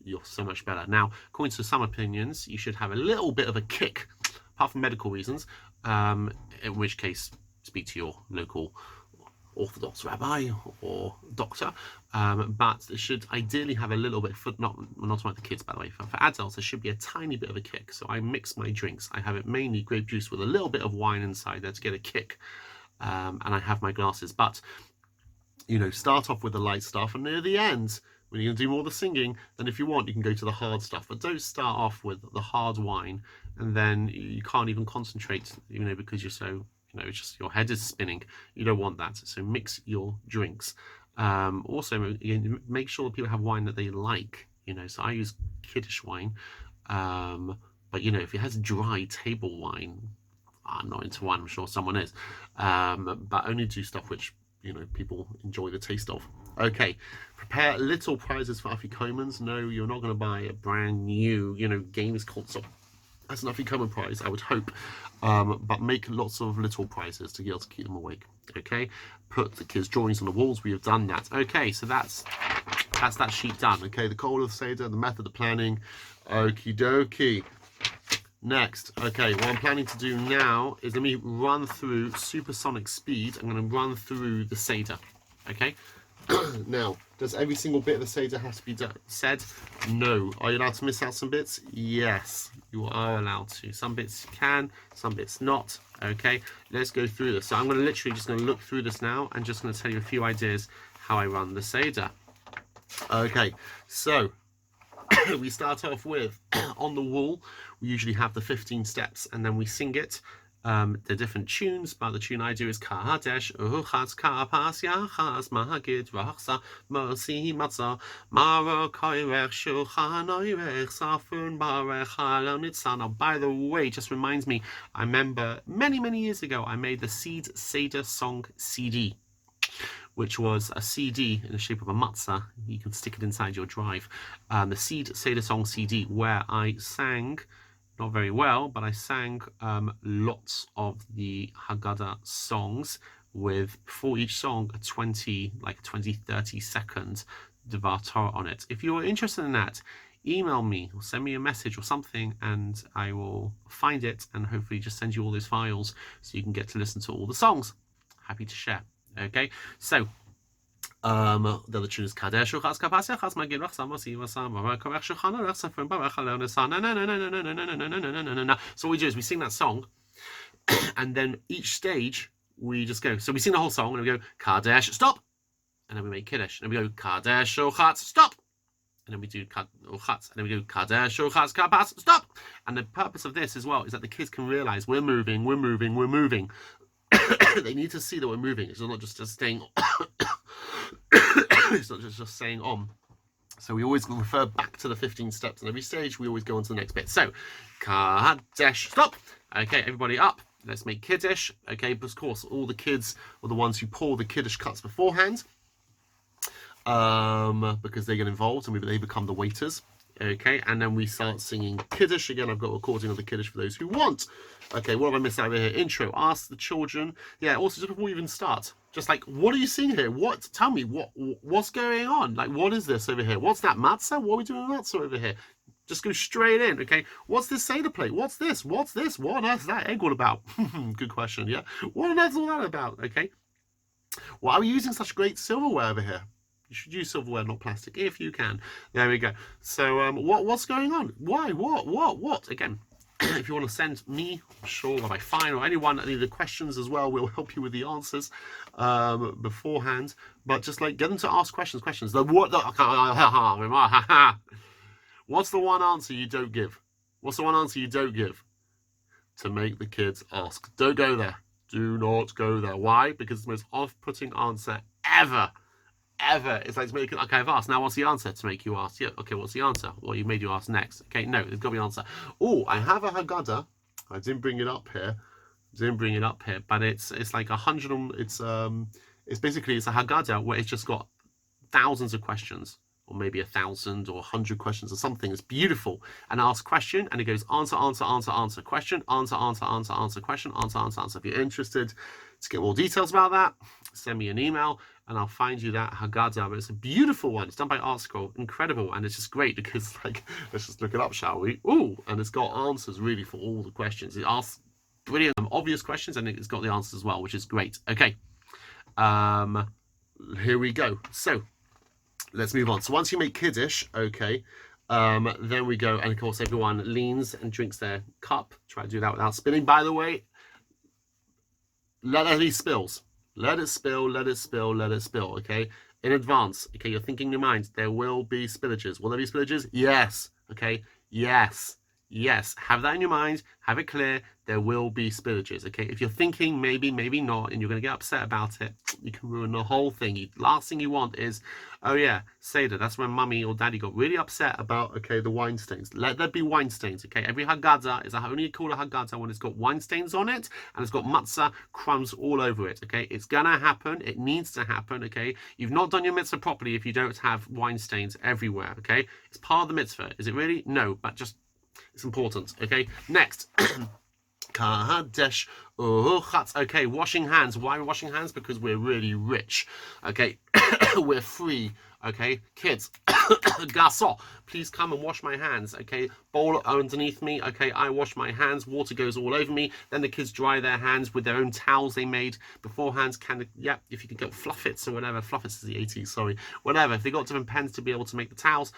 you're so much better. Now, according to some opinions, you should have a little bit of a kick, apart from medical reasons, in which case speak to your local Orthodox rabbi or doctor, but it should ideally have a little bit, not about the kids by the way, for adults there should be a tiny bit of a kick. So I mix my drinks. I have it mainly grape juice with a little bit of wine inside there to get a kick, and I have my glasses. But you know, start off with the light stuff, and near the end, when you're going to do more of the singing, then if you want, you can go to the hard stuff. But don't start off with the hard wine, and then you can't even concentrate, you know, because you're so, you know, it's just your head is spinning. You don't want that. So mix your drinks. Also, make sure that people have wine that they like. You know, so I use Kiddush wine. But, you know, if it has dry table wine, I'm not into wine. I'm sure someone is. But only do stuff which, you know, people enjoy the taste of. Okay, prepare little prizes for Afikomans. No, you're not going to buy a brand new, you know, games console as an Afikoman prize, I would hope. But make lots of little prizes to be able to keep them awake. Okay, put the kids' drawings on the walls. We have done that. Okay, so that's that sheet done. Okay, the goal of the Seder, the method of planning. Okie dokie. Next, okay, what I'm planning to do now is let me run through supersonic speed. I'm going to run through the Seder. Okay. Now, does every single bit of the Seder have to be said? No. Are you allowed to miss out some bits? Yes, you are allowed to. Some bits you can, some bits not. Okay, let's go through this. So I'm going to literally just going to look through this now and just going to tell you a few ideas how I run the Seder. Okay, so we start off with on the wall. We usually have the 15 steps, and then we sing it. They're different tunes, but the tune I do is Kadesh Uchas Kapas Yachas Mahagid Rachsa Mercy Matzah Mara Koirech Shulchan Oirech Safun Barech Halonitzah. Now, by the way, just reminds me, I remember many years ago I made the Seed Seder Song CD, which was a CD in the shape of a matzah. You can stick it inside your drive. The Seed Seder Song CD, where I sang, not very well, but I sang lots of the Haggadah songs with, for each song, a 20, 30 second Devar Torah on it. If you're interested in that, email me or send me a message or something, and I will find it and hopefully just send you all those files so you can get to listen to all the songs. Happy to share. Okay, so the other tune is Kadesh Uchas Kapasya Chas Magid Rachsa Masi Vasam Korech Shulchan Orech Safrim Barech Halonesa. So what we do is we sing that song, and then each stage we just go. So we sing the whole song and we go Kadesh stop, and then we make Kiddush, and we go Kadesh Uchas stop, and then we do Uchas, and then we do Kadesh Uchas Kapas stop. And the purpose of this as well is that the kids can realize we're moving. They need to see that we're moving. It's not just staying. It's not just staying on. So we always refer back to the 15 steps, and every stage we always go on to the next bit. So, Kadesh, stop. Okay, everybody up. Let's make Kiddush. Okay, but of course, all the kids are the ones who pour the Kiddush cuts beforehand, because they get involved and they become the waiters. Okay, and then we start singing Kiddush. Again, I've got a recording of the Kiddush for those who want. Okay, what have I missed over here? Intro, ask the children. Yeah, also just before we even start, just like, what are you seeing here? What? Tell me, what's going on? Like, what is this over here? What's that matzah? What are we doing with matzah over here? Just go straight in, okay? What's this Seder plate? What's this? What's this? What on earth is that egg all about? Good question, yeah? What on earth is all that about, okay? Why are we using such great silverware over here? You should use silverware, not plastic, if you can. There we go. So, what's going on? Why? What? Again, if you want to send me, I'm sure Rabbi Fine or anyone any of the questions as well, we'll help you with the answers beforehand. But just like get them to ask questions. What's the one answer you don't give? What's the one answer you don't give? To make the kids ask. Don't go there. Do not go there. Why? Because it's the most off-putting answer ever. It's like to make it, okay, I've asked. Now what's the answer to make you ask? Yeah, okay, what's the answer? Well, you made you ask next. Okay, no, there's got to be an answer. Oh, I have a Haggadah. I didn't bring it up here. But it's like 100. It's basically, it's a Haggadah where it's just got thousands of questions, or maybe 1,000 or 100 questions or something. It's beautiful. And I ask question, and it goes answer, question, answer, question, answer. If you're interested to get more details about that, send me an email, and I'll find you that Haggadah. But it's a beautiful one. It's done by Art Scroll, incredible, and it's just great because, like, let's just look it up, shall we? Ooh, and it's got answers really for all the questions. It asks brilliant, obvious questions, and it's got the answers as well, which is great. Okay, here we go. So let's move on. So once you make Kiddush, okay, then we go, and of course everyone leans and drinks their cup. Try to do that without spilling. By the way, let there be spills. Let it spill, okay? In advance, okay, you're thinking in your mind, there will be spillages. Will there be spillages? Yes, okay? Yes. Have that in your mind, have it clear, there will be spillages, okay? If you're thinking maybe not, and you're going to get upset about it, you can ruin the whole thing. Last thing you want is, oh yeah, Seder, that's when mummy or daddy got really upset about, okay, the wine stains. Let there be wine stains, okay? Every Haggadah is only called a Haggadah when it's got wine stains on it, and it's got matzah crumbs all over it, okay? It's gonna happen, it needs to happen, okay? You've not done your mitzvah properly if you don't have wine stains everywhere, okay? It's part of the mitzvah. Is it really? No, but just, it's important, okay? Next. Kadesh. Okay, washing hands. Why are we washing hands? Because we're really rich, okay? We're free, okay? Kids, garçon, please come and wash my hands, okay? Bowl underneath me, okay? I wash my hands, water goes all over me. Then the kids dry their hands with their own towels they made beforehand. Yeah, if you could get Fluffits or whatever. Fluffits is the 80s, sorry. Whatever, if they got different pens to be able to make the towels,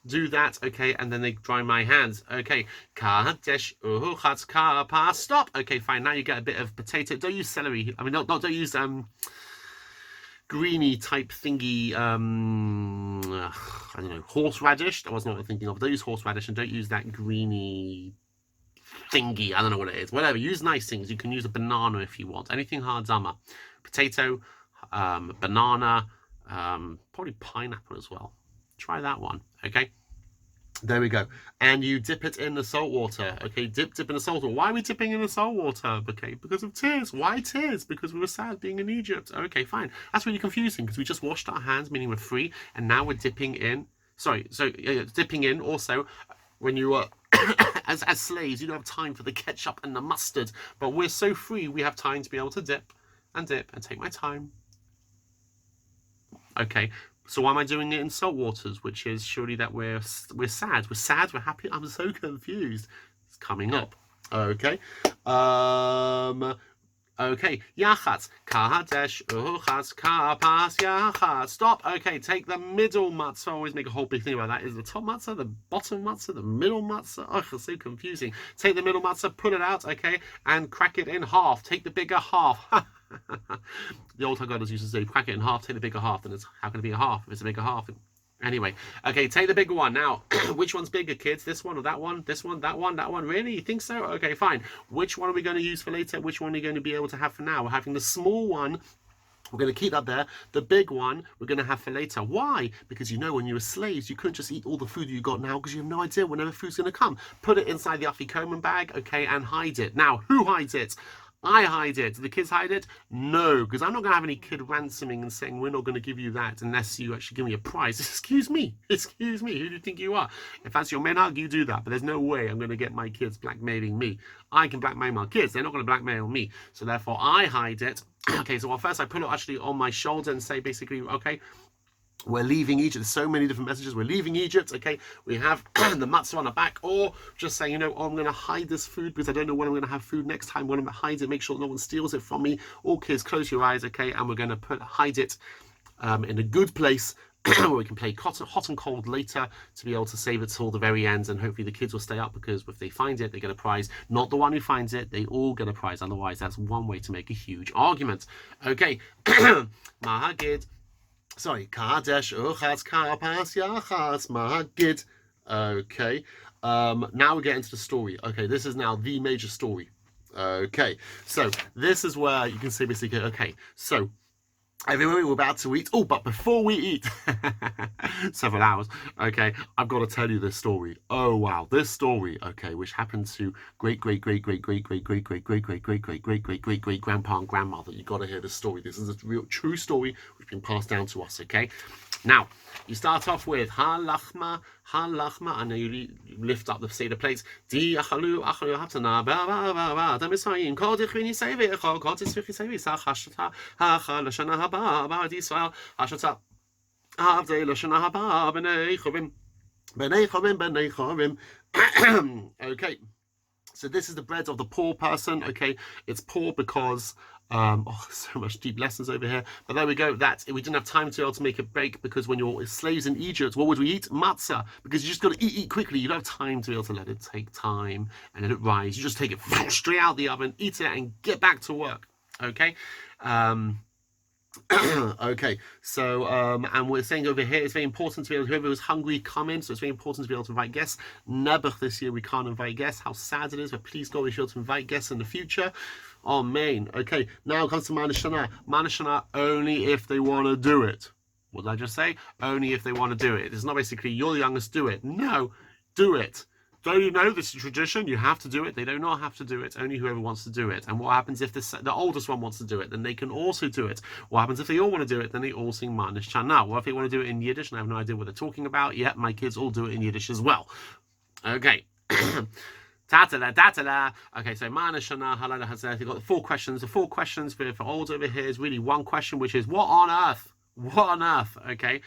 do that, okay, and then they dry my hands, okay. Kadesh, stop. Okay, fine. Now you get a bit of potato. Don't use celery. I mean, don't use greeny type thingy. I don't know, horseradish. That was not what I'm thinking of. Don't use horseradish, and don't use that greeny thingy. I don't know what it is. Whatever. Use nice things. You can use a banana if you want. Anything hard zama. Potato, banana, probably pineapple as well. Try that one, okay? There we go. And you dip it in the salt water, okay? Dip in the salt water. Why are we dipping in the salt water? Okay, because of tears. Why tears? Because we were sad being in Egypt. Okay, fine. That's really confusing because we just washed our hands, meaning we're free, and now we're dipping in. Sorry, so dipping in also when you are as slaves, you don't have time for the ketchup and the mustard, but we're so free, we have time to be able to dip and take my time. Okay. So why am I doing it in salt waters? Which is surely that we're sad. We're sad. We're happy. I'm so confused. It's coming up. Okay. Okay. Yachatz. Kadesh. Uchatz. Kapas. Yachatz. Stop. Okay. Take the middle matzah. I always make a whole big thing about that. Is the top matzah, the bottom matzah, the middle matzah? Oh, it's so confusing. Take the middle matzah, put it out, okay, and crack it in half. Take the bigger half. The old Haggadahs used to say, crack it in half, take the bigger half. And it's, how can it be a half if it's a bigger half? Anyway, okay, take the bigger one. Now, which one's bigger, kids? This one or that one? This one, that one, that one? Really? You think so? Okay, fine. Which one are we going to use for later? Which one are you going to be able to have for now? We're having the small one. We're going to keep that there. The big one we're going to have for later. Why? Because, you know, when you were slaves, you couldn't just eat all the food you got now because you have no idea whenever food's going to come. Put it inside the afikoman bag, okay, and hide it. Now, who hides it? I hide it. Do the kids hide it? No, because I'm not going to have any kid ransoming and saying, we're not going to give you that unless you actually give me a prize. Excuse me. Excuse me. Who do you think you are? If that's your minhag, you do that. But there's no way I'm going to get my kids blackmailing me. I can blackmail my kids. They're not going to blackmail me. So therefore, I hide it. Okay, so first I put it actually on my shoulder and say basically, okay, we're leaving Egypt. There's so many different messages. We're leaving Egypt, okay? We have the matzah on the back, or just saying, you know, oh, I'm going to hide this food because I don't know when I'm going to have food next time. When I'm going to hide it, make sure no one steals it from me. All kids, close your eyes, okay? And we're going to hide it in a good place where we can play hot and cold later to be able to save it till the very end. And hopefully the kids will stay up because if they find it, they get a prize. Not the one who finds it, they all get a prize. Otherwise, that's one way to make a huge argument. Okay, Mahagid. Sorry, Kadesh, Uchatz, Kapas, Yachatz, Mahagid. Okay, now we get into the story. Okay, this is now the major story. Okay, so this is where you can see basically, okay, so everyone, we're about to eat. Oh, but before we eat, several hours, okay, I've got to tell you this story. Oh, wow, this story, okay, which happened to great grandpa and grandmother. You got to hear this story. This is a real true story which has been passed down to us, okay? Now, you start off with ha lachma, and you lift up the Seder plates. Di achalu hatana ba ba ba ba. Damisayim kol dichvini sevi echol kol tisvichi sevi sachashata hachal lashana haba ba Yisrael hashata avdei lashana haba b'nei chovim. Okay. So this is the bread of the poor person. Okay, it's poor because so much deep lessons over here. But there we go. That we didn't have time to be able to make a break because when you're slaves in Egypt, what would we eat? Matzah, because you just got to eat quickly. You don't have time to be able to let it take time and let it rise. You just take it straight out the oven, eat it, and get back to work. Okay. Okay, so and we're saying over here it's very important to be able to, whoever was hungry, come in. So it's very important to be able to invite guests. Nebuch this year we can't invite guests. How sad it is, but please God, we should be able to invite guests in the future. Amen. Okay, now comes to Manashana. Manashana only if they want to do it. What did I just say? Only if they want to do it. It's not basically you're the youngest, do it. No, do it. Don't you know this is tradition? You have to do it. They do not have to do it. Only whoever wants to do it. And what happens if the oldest one wants to do it? Then they can also do it. What happens if they all want to do it? Then they all sing Manish Chana. What if they want to do it in Yiddish and I have no idea what they're talking about? Yeah, my kids all do it in Yiddish as well. Okay. Tatala. Okay, so Manish Chana, Halala Hazeth. You've got the 4 questions. The 4 questions for old over here is really one question, which is what on earth? What on earth? Okay.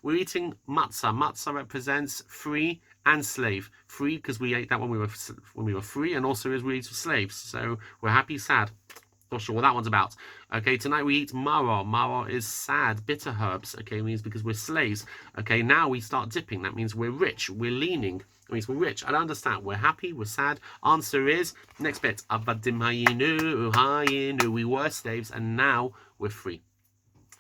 We're eating matzah. Matzah represents free and slave. Free because we ate that when we were free, and also as we eat slaves. So we're happy, sad. Not sure what that one's about. Okay, tonight we eat maror. Maror is sad, bitter herbs. Okay, it means because we're slaves. Okay, now we start dipping. That means we're rich. We're leaning. It means we're rich. I don't understand. We're happy. We're sad. Answer is next bit. Avadim hayinu. We were slaves, and now we're free.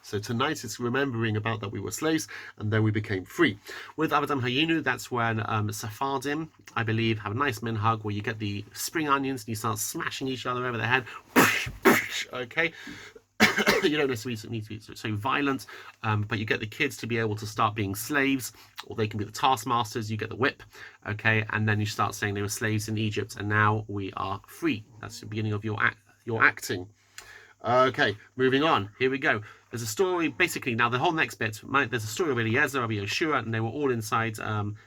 So tonight it's remembering about that we were slaves and then we became free. With Avadam Hayinu, that's when Sephardim, I believe, have a nice minhag where you get the spring onions and you start smashing each other over the head. Okay. You don't necessarily need to be so violent, but you get the kids to be able to start being slaves, or they can be the taskmasters. You get the whip, okay, and then you start saying they were slaves in Egypt and now we are free. That's the beginning of your acting. Okay, moving on. Here we go. There's a story, basically, now the whole next bit, there's a story of Eliezer, Rabbi Yeshua, and they were all inside,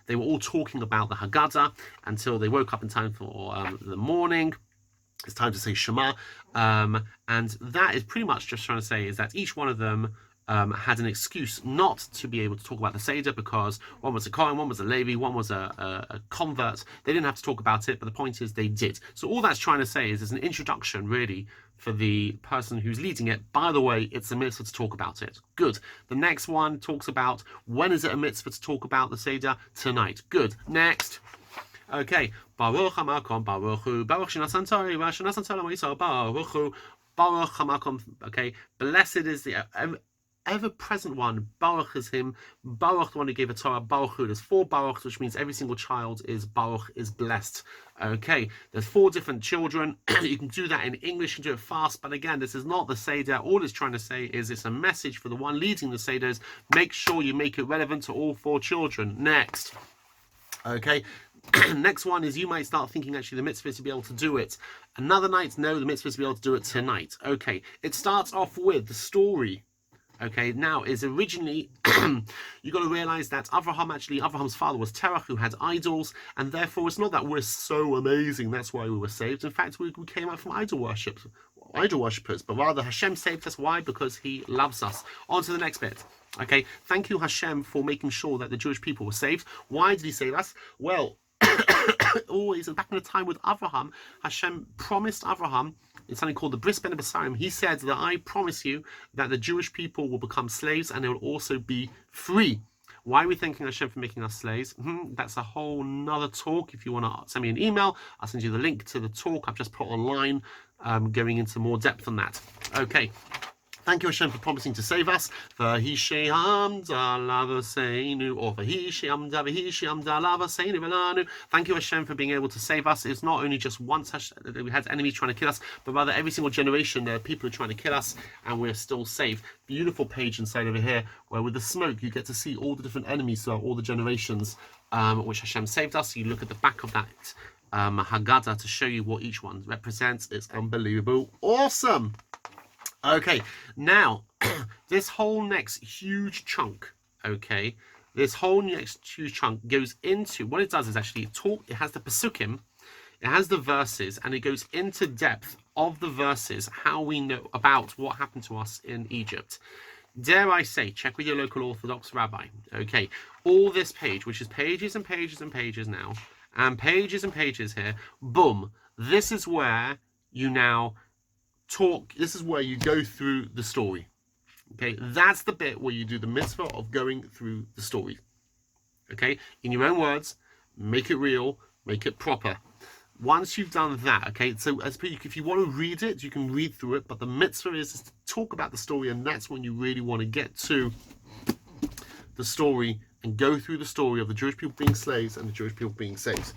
they were all talking about the Haggadah until they woke up in time for the morning. It's time to say Shema. And that is pretty much just trying to say is that each one of them had an excuse not to be able to talk about the Seder because one was a Kohen, one was a Levi, one was a convert. They didn't have to talk about it, but the point is they did. So all that's trying to say is there's an introduction, really, for the person who's leading it. By the way, it's a mitzvah to talk about it. Good. The next one talks about when is it a mitzvah to talk about the Seder? Tonight. Good. Next. Okay. Baruch hamakom, baruch hu, baruch shenatan Torah, shenatan Torah moisah, baruch hu, baruch hamakom. Okay. Blessed is the ever-present one. Baruch is him. Baruch, the one who gave a Torah. Baruch hu. There's 4 Baruchs, which means every single child is Baruch, is blessed. Okay, there's 4 different children. You can do that in English, you can do it fast, but again, this is not the Seder. All it's trying to say is it's a message for the one leading the Seders. Make sure you make it relevant to all 4 children. Next. Okay, next one is you might start thinking actually the mitzvah is to be able to do it another night. No, the mitzvah is to be able to do it tonight. Okay, it starts off with the story. Okay, now is originally, you got to realize that Abraham's father was Terach, who had idols, and therefore it's not that we're so amazing, that's why we were saved. In fact, we came out from idol worshippers, but rather Hashem saved us. Why? Because he loves us. On to the next bit. Okay, thank you Hashem for making sure that the Jewish people were saved. Why did he save us? Well, always, and back in the time with Abraham, Hashem promised Abraham in something called the Bris Ben Besarim. He said that I promise you that the Jewish people will become slaves and they will also be free. Why are we thanking Hashem for making us slaves? That's a whole nother talk. If you want to send me an email, I'll send you the link to the talk I've just put online, going into more depth on that. Okay. Thank you, Hashem, for promising to save us. Vahishi Hamda Lavaseinu, or Vahishi Hamda Lavaseinu Velanu. Thank you, Hashem, for being able to save us. It's not only just once we had enemies trying to kill us, but rather every single generation there are people who are trying to kill us, and we're still saved. Beautiful page inside over here, where with the smoke you get to see all the different enemies throughout all the generations, which Hashem saved us. You look at the back of that Haggadah to show you what each one represents. It's unbelievable, awesome. Okay, now this whole next huge chunk, okay, this whole next huge chunk goes into, what it does is actually it has the Pesukim, it has the verses, and it goes into depth of the verses, how we know about what happened to us in Egypt. Dare I say, check with your local Orthodox rabbi, okay, all this page, which is pages and pages and pages now, and pages here, boom, this is where you now talk, this is where you go through the story. Okay, that's the bit where you do the mitzvah of going through the story. Okay, in your own words, make it real, make it proper. Once you've done that, okay, so if you want to read it, you can read through it, but the mitzvah is to talk about the story, and that's when you really want to get to the story and go through the story of the Jewish people being slaves and the Jewish people being saved.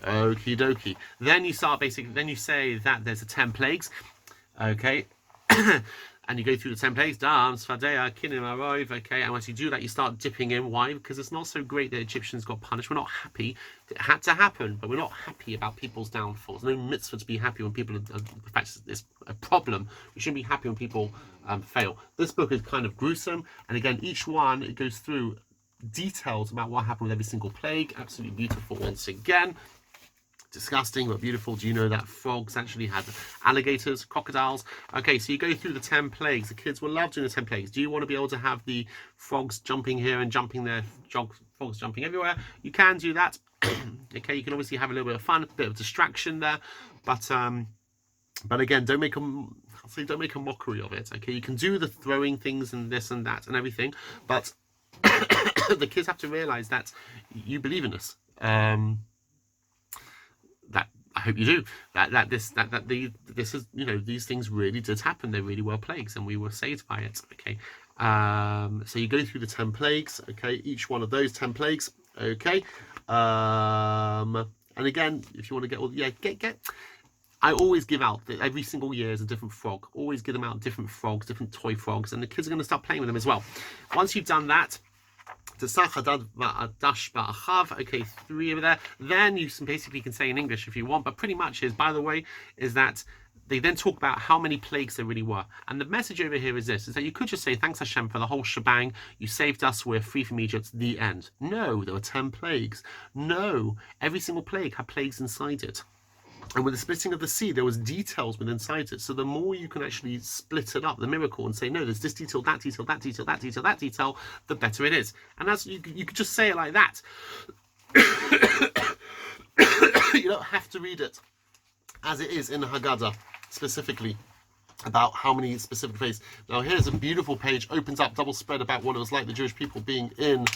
Okie dokie. Then you start then you say that there's the 10 plagues. Okay, and you go through the 10 plagues, dance, Fadea, Kinim, Arov, okay, and once you do that, you start dipping in. Why? Because it's not so great that Egyptians got punished. We're not happy. It had to happen, but we're not happy about people's downfalls. No mitzvah to be happy when people, the fact it's a problem. We shouldn't be happy when people fail. This book is kind of gruesome, and again, each one, it goes through details about what happened with every single plague. Absolutely beautiful once again. Disgusting but beautiful. Do you know that frogs actually had alligators, crocodiles? Okay, so you go through the 10 plagues. The kids will love doing the 10 plagues. Do you want to be able to have the frogs jumping here and jumping there, frogs jumping everywhere? You can do that. Okay, you can obviously have a little bit of fun, a bit of distraction there, but again, don't make a mockery of it. Okay, you can do the throwing things and this and that and everything, but the kids have to realize that you believe in this. That I hope you do. This is, you know, these things really did happen. They really were plagues, and we were saved by it. Okay, so you go through the 10 plagues. Okay, each one of those 10 plagues. Okay, and again, if you want to get I always give out every single year is a different frog. Always give them out different frogs, different toy frogs, and the kids are going to start playing with them as well. Once you've done that. Okay, 3 over there. Then you basically can say in English if you want, but pretty much by the way, is that they then talk about how many plagues there really were. And the message over here is this, is that you could just say, thanks Hashem for the whole shebang. You saved us. We're free from Egypt. The end. No, there were 10 plagues. No, every single plague had plagues inside it. And with the splitting of the sea, there was details within inside it. So the more you can actually split it up, the miracle, and say, no, there's this detail, that detail, that detail, that detail, that detail, the better it is. And as you could just say it like that. You don't have to read it as it is in the Haggadah, specifically about how many specific places. Now here's a beautiful page, opens up, double spread about what it was like, the Jewish people being in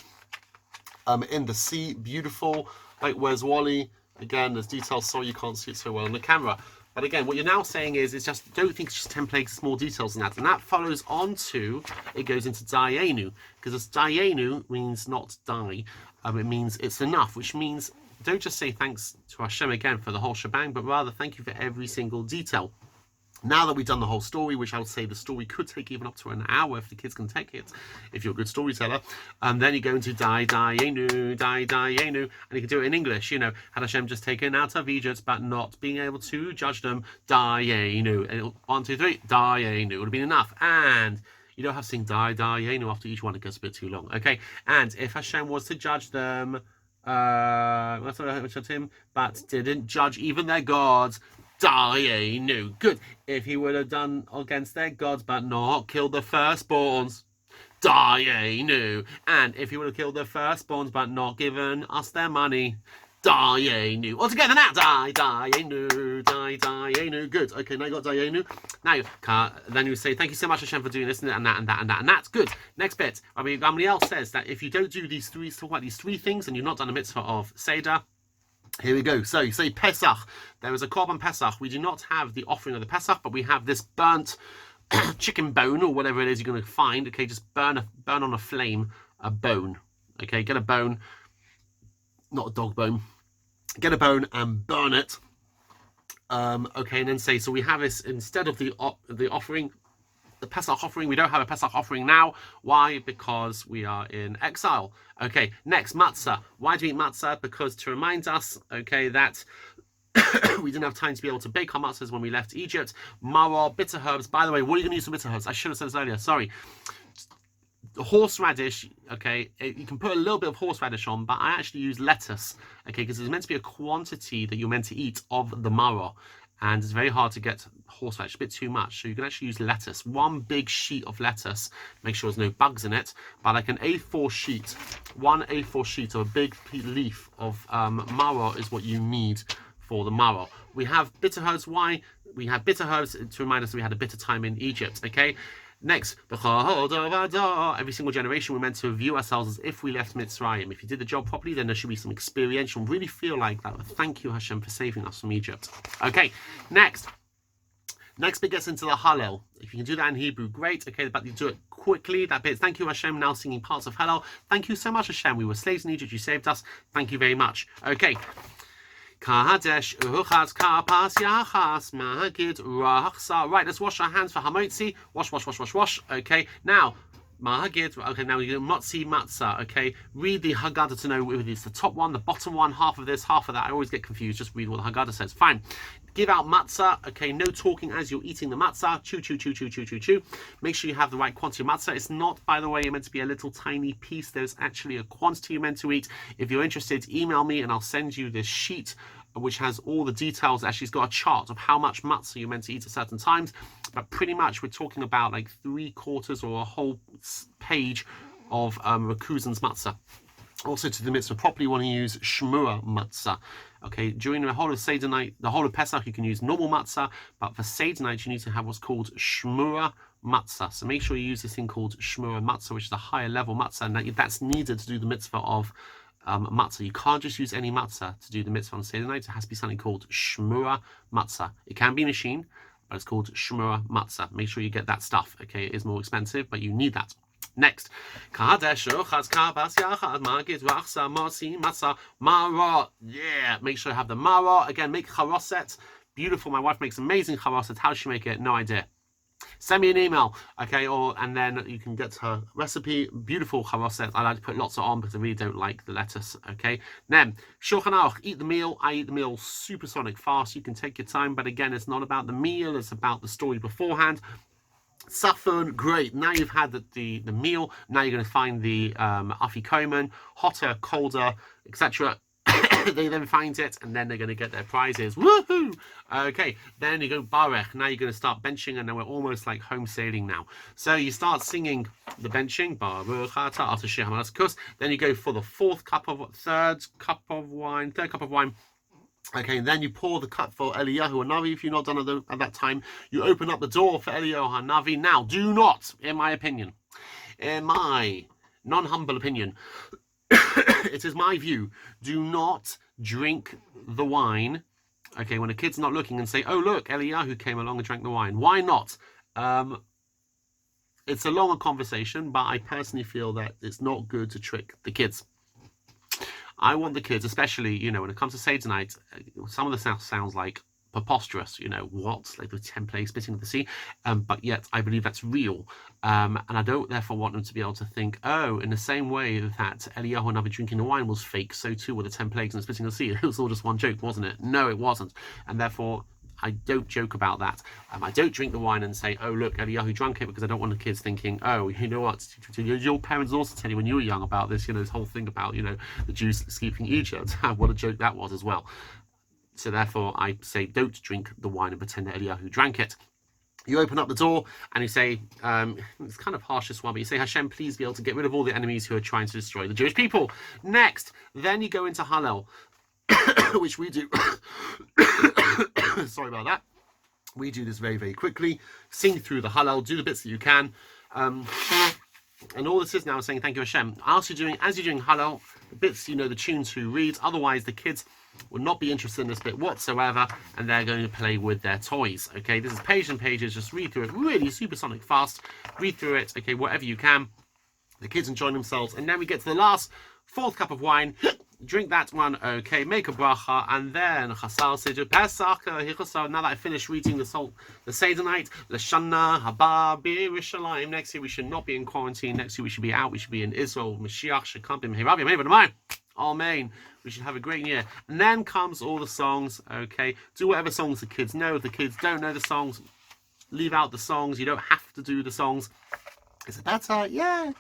the sea. Beautiful. Like, where's Wally? Again, there's details, sorry you can't see it so well on the camera. But again, what you're now saying is, it's just, don't think it's just 10 plagues, it's more details than that. And that follows on to, it goes into Dayenu, because Dayenu means not die. It means it's enough, which means don't just say thanks to Hashem again for the whole shebang, but rather thank you for every single detail. Now that we've done the whole story, which I would say the story could take even up to an hour if the kids can take it, if you're a good storyteller, and then you go into Dayenu, and you can do it in English, you know, had Hashem just taken out of Egypt, but not being able to judge them, Dayenu, and 1, 2, 3, Dayenu, would have been enough, and you don't have to sing Dayenu after each one, it gets a bit too long, okay, and if Hashem was to judge them, but didn't judge even their gods, Dayenu. Good. If he would have done against their gods but not killed the firstborns, Dayenu. And if he would have killed the firstborns but not given us their money, Dayenu. All together now. Dayenu. Good. Okay, now you got Dayenu. Now, then you say, thank you so much, Hashem, for doing this and that. Good. Next bit. I mean, Gamliel says that if you don't do these three, talk about these 3 things, and you've not done a mitzvah of Seder. Here we go. So you say Pesach. There is a Korban Pesach. We do not have the offering of the Pesach, but we have this burnt chicken bone or whatever it is you're going to find. Okay, just burn on a flame a bone. Okay, get a bone, not a dog bone. Get a bone and burn it. Okay, and then say, so we have this instead of the offering, the Pesach offering. We don't have a Pesach offering now. Why? Because we are in exile. Okay, next, matzah. Why do we eat matzah? Because to remind us, okay, that we didn't have time to be able to bake our matzahs when we left Egypt. Maror, bitter herbs. By the way, what are you going to use for bitter herbs? I should have said this earlier. Sorry. Horseradish, okay, you can put a little bit of horseradish on, but I actually use lettuce, okay, because it's meant to be a quantity that you're meant to eat of the maror, and it's very hard to get horseradish, a bit too much, so you can actually use lettuce. One big sheet of lettuce, make sure there's no bugs in it, but like an A4 sheet, one A4 sheet of a big leaf of maror is what you need for the maror. We have bitter herbs. Why? We have bitter herbs to remind us that we had a bitter time in Egypt, okay? Next, every single generation we're meant to view ourselves as if we left Mitzrayim. If you did the job properly, then there should be some experiential, really feel like that. Thank you, Hashem, for saving us from Egypt. Okay, next bit gets into the Hallel. If you can do that in Hebrew, great. Okay, but you do it quickly. That bit, thank you, Hashem, now singing parts of Hallel. Thank you so much, Hashem. We were slaves in Egypt. You saved us. Thank you very much. Okay. Kadesh uchas kapas yachas magid rachsa. Right, let's wash our hands for hamotzi. Wash. Okay, now mahagid. Okay, now we do motzi matzah. Okay, read the Haggadah to know whether it's the top one, the bottom one, half of this, half of that. I always get confused. Just read what the Haggadah says. Fine. Give out matzah. Okay, no talking as you're eating the matzah. Chew. Make sure you have the right quantity of matzah. It's not, by the way, meant to be a little tiny piece. There's actually a quantity you're meant to eat. If you're interested, email me and I'll send you this sheet which has all the details. Actually, it's got a chart of how much matzah you're meant to eat at certain times. But pretty much we're talking about like 3/4 or a whole page of Rakuzan's matzah. Also, to the mitzvah properly, you want to use shmura matzah. Okay, during the whole of Seder night, the whole of Pesach, you can use normal matzah, but for Seder night, you need to have what's called shmura matzah. So make sure you use this thing called shmura matzah, which is a higher level matzah, and that's needed to do the mitzvah of matzah. You can't just use any matzah to do the mitzvah on Seder night. It has to be something called shmura matzah. It can be machine, but it's called shmura matzah. Make sure you get that stuff. Okay, it is more expensive, but you need that. Next, yeah, make sure you have the maror. Again, make charoset. Beautiful. My wife makes amazing charoset. How does she make it? No idea. Send me an email, okay, and then you can get her recipe. Beautiful charoset. I like to put lots of on because I really don't like the lettuce, okay. Then Shulchan Aruch, eat the meal. I eat the meal supersonic fast. You can take your time, but again, it's not about the meal. It's about the story beforehand. Saffron, great. Now you've had the meal. Now you're going to find the afikomen, hotter, colder, etc. They then find it, and then they're going to get their prizes. Woohoo! Okay, then you go Barech. Now you're going to start benching, and then we're almost like home sailing now. So you start singing the benching, Baruch Ata after Shir Hamalas Kus. Then you go for the third cup of wine. Okay, and then you pour the cup for Eliyahu Hanavi. If you're not done at that time, you open up the door for Eliyahu Hanavi. Now, do not, in my opinion, in my non-humble opinion, it is my view, do not drink the wine, okay, when a kid's not looking and say, oh, look, Eliyahu came along and drank the wine. Why not? It's a longer conversation, but I personally feel that it's not good to trick the kids. I want the kids, especially, when it comes to Seder night, some of the stuff sounds like preposterous, what, like the 10 plagues spitting of the sea, but yet I believe that's real, and I don't therefore want them to be able to think, oh, in the same way that Eliyahu Hanavi drinking the wine was fake, so too were the 10 plagues and the spitting of the sea. It was all just one joke, wasn't it? No, it wasn't, and therefore I don't joke about that. I don't drink the wine and say, oh, look, Eliyahu drank it, because I don't want the kids thinking, oh, you know what, your parents also tell you when you were young about this, this whole thing about, the Jews escaping Egypt. What a joke that was as well. So therefore, I say, don't drink the wine and pretend that Eliyahu drank it. You open up the door and you say, it's kind of harsh this one, but you say, Hashem, please be able to get rid of all the enemies who are trying to destroy the Jewish people. Next, then you go into Hallel, which we do. Sorry about that. We do this very, very quickly. Sing through the Hallel, do the bits that you can. And all this is now saying, thank you, Hashem. As you're doing Hallel, bits you know the tune to read. Otherwise, the kids will not be interested in this bit whatsoever, and they're going to play with their toys. Okay, this is page and pages. Just read through it really supersonic fast. Read through it. Okay, whatever you can. The kids enjoying themselves, and then we get to the last fourth cup of wine. Drink that one, okay, make a bracha, and then Chasal Seder Pesach. Now that I finished reading the Seder night, L'Shana Haba B'Yerushalayim. Next year we should not be in quarantine. Next year we should be out. We should be in Israel. Mashiach should come. Amen. We should have a great year. And then comes all the songs, okay. Do whatever songs the kids know. If the kids don't know the songs, leave out the songs. You don't have to do the songs. Is it better? Yeah,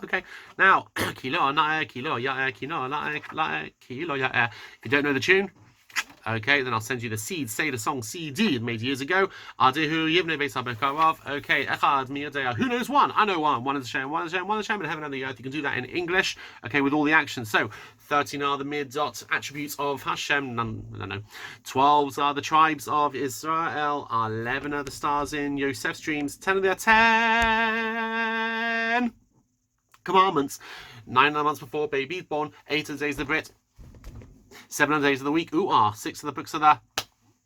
okay. Now, if you don't know the tune, okay, then I'll send you the Seder song CD made years ago. Okay, who knows one? I know one. One is Hashem, one is Hashem, one is Hashem in heaven and the earth. You can do that in English, okay, with all the actions. So, 13 are the mid-dot attributes of Hashem. I don't know. 12 are the tribes of Israel. 11 are the stars in Yosef's dreams. 10 are the 10 commandments. 9 are the months before baby's born. 8 are the days of the Brit. 7 are the days of the week. 6 are the books of the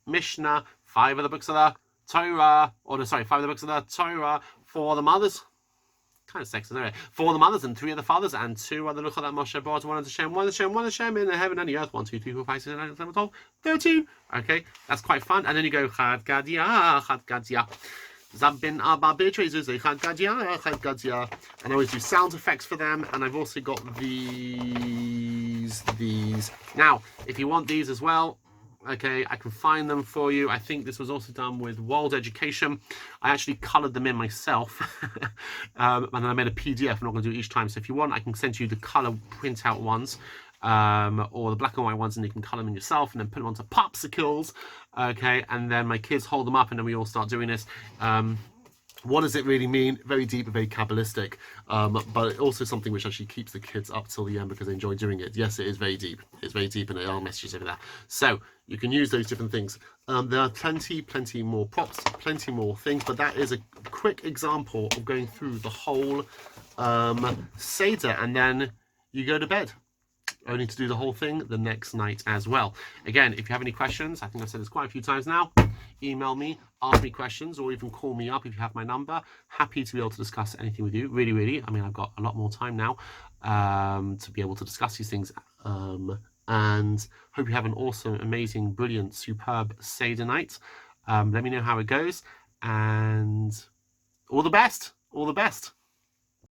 Mishnah. 5 are the books of the Torah. 5 are the books of the Torah. 4 are the mothers. Kind of sexist, anyway. 4 are the mothers and 3 are the fathers, and 2 are the Luchot that Moshe brought. 1 is Hashem, 1 is Hashem, 1 is Hashem in the heaven and the earth. 1, 2, 3, 4, 5, 6, 7, 8, 9, 10, 12, 13. Okay, that's quite fun. And then you go Chad Gadia, Chad Gadia. Zabin Abba Beatriz, Chad Gadia, Chad Gadia. And I always do sound effects for them. And I've also got these. Now, if you want these as well, okay, I can find them for you. I think this was also done with World Education. I actually coloured them in myself. And then I made a PDF. I'm not going to do it each time. So if you want, I can send you the colour printout ones. Or the black and white ones, and you can colour them in yourself and then put them onto popsicles. Okay, and then my kids hold them up and then we all start doing this. What does it really mean? Very deep, very Kabbalistic, but also something which actually keeps the kids up till the end because they enjoy doing it. Yes, it is very deep. It's very deep, and there are messages over there. So you can use those different things. There are plenty more props, plenty more things, but that is a quick example of going through the whole Seder, and then you go to bed. Only to do the whole thing the next night as well. Again, if you have any questions, I think I've said this quite a few times now, email me, ask me questions, or even call me up if you have my number. Happy to be able to discuss anything with you. Really. I mean, I've got a lot more time now to be able to discuss these things. And hope you have an awesome, amazing, brilliant, superb Seder night. Let me know how it goes. And all the best. All the best.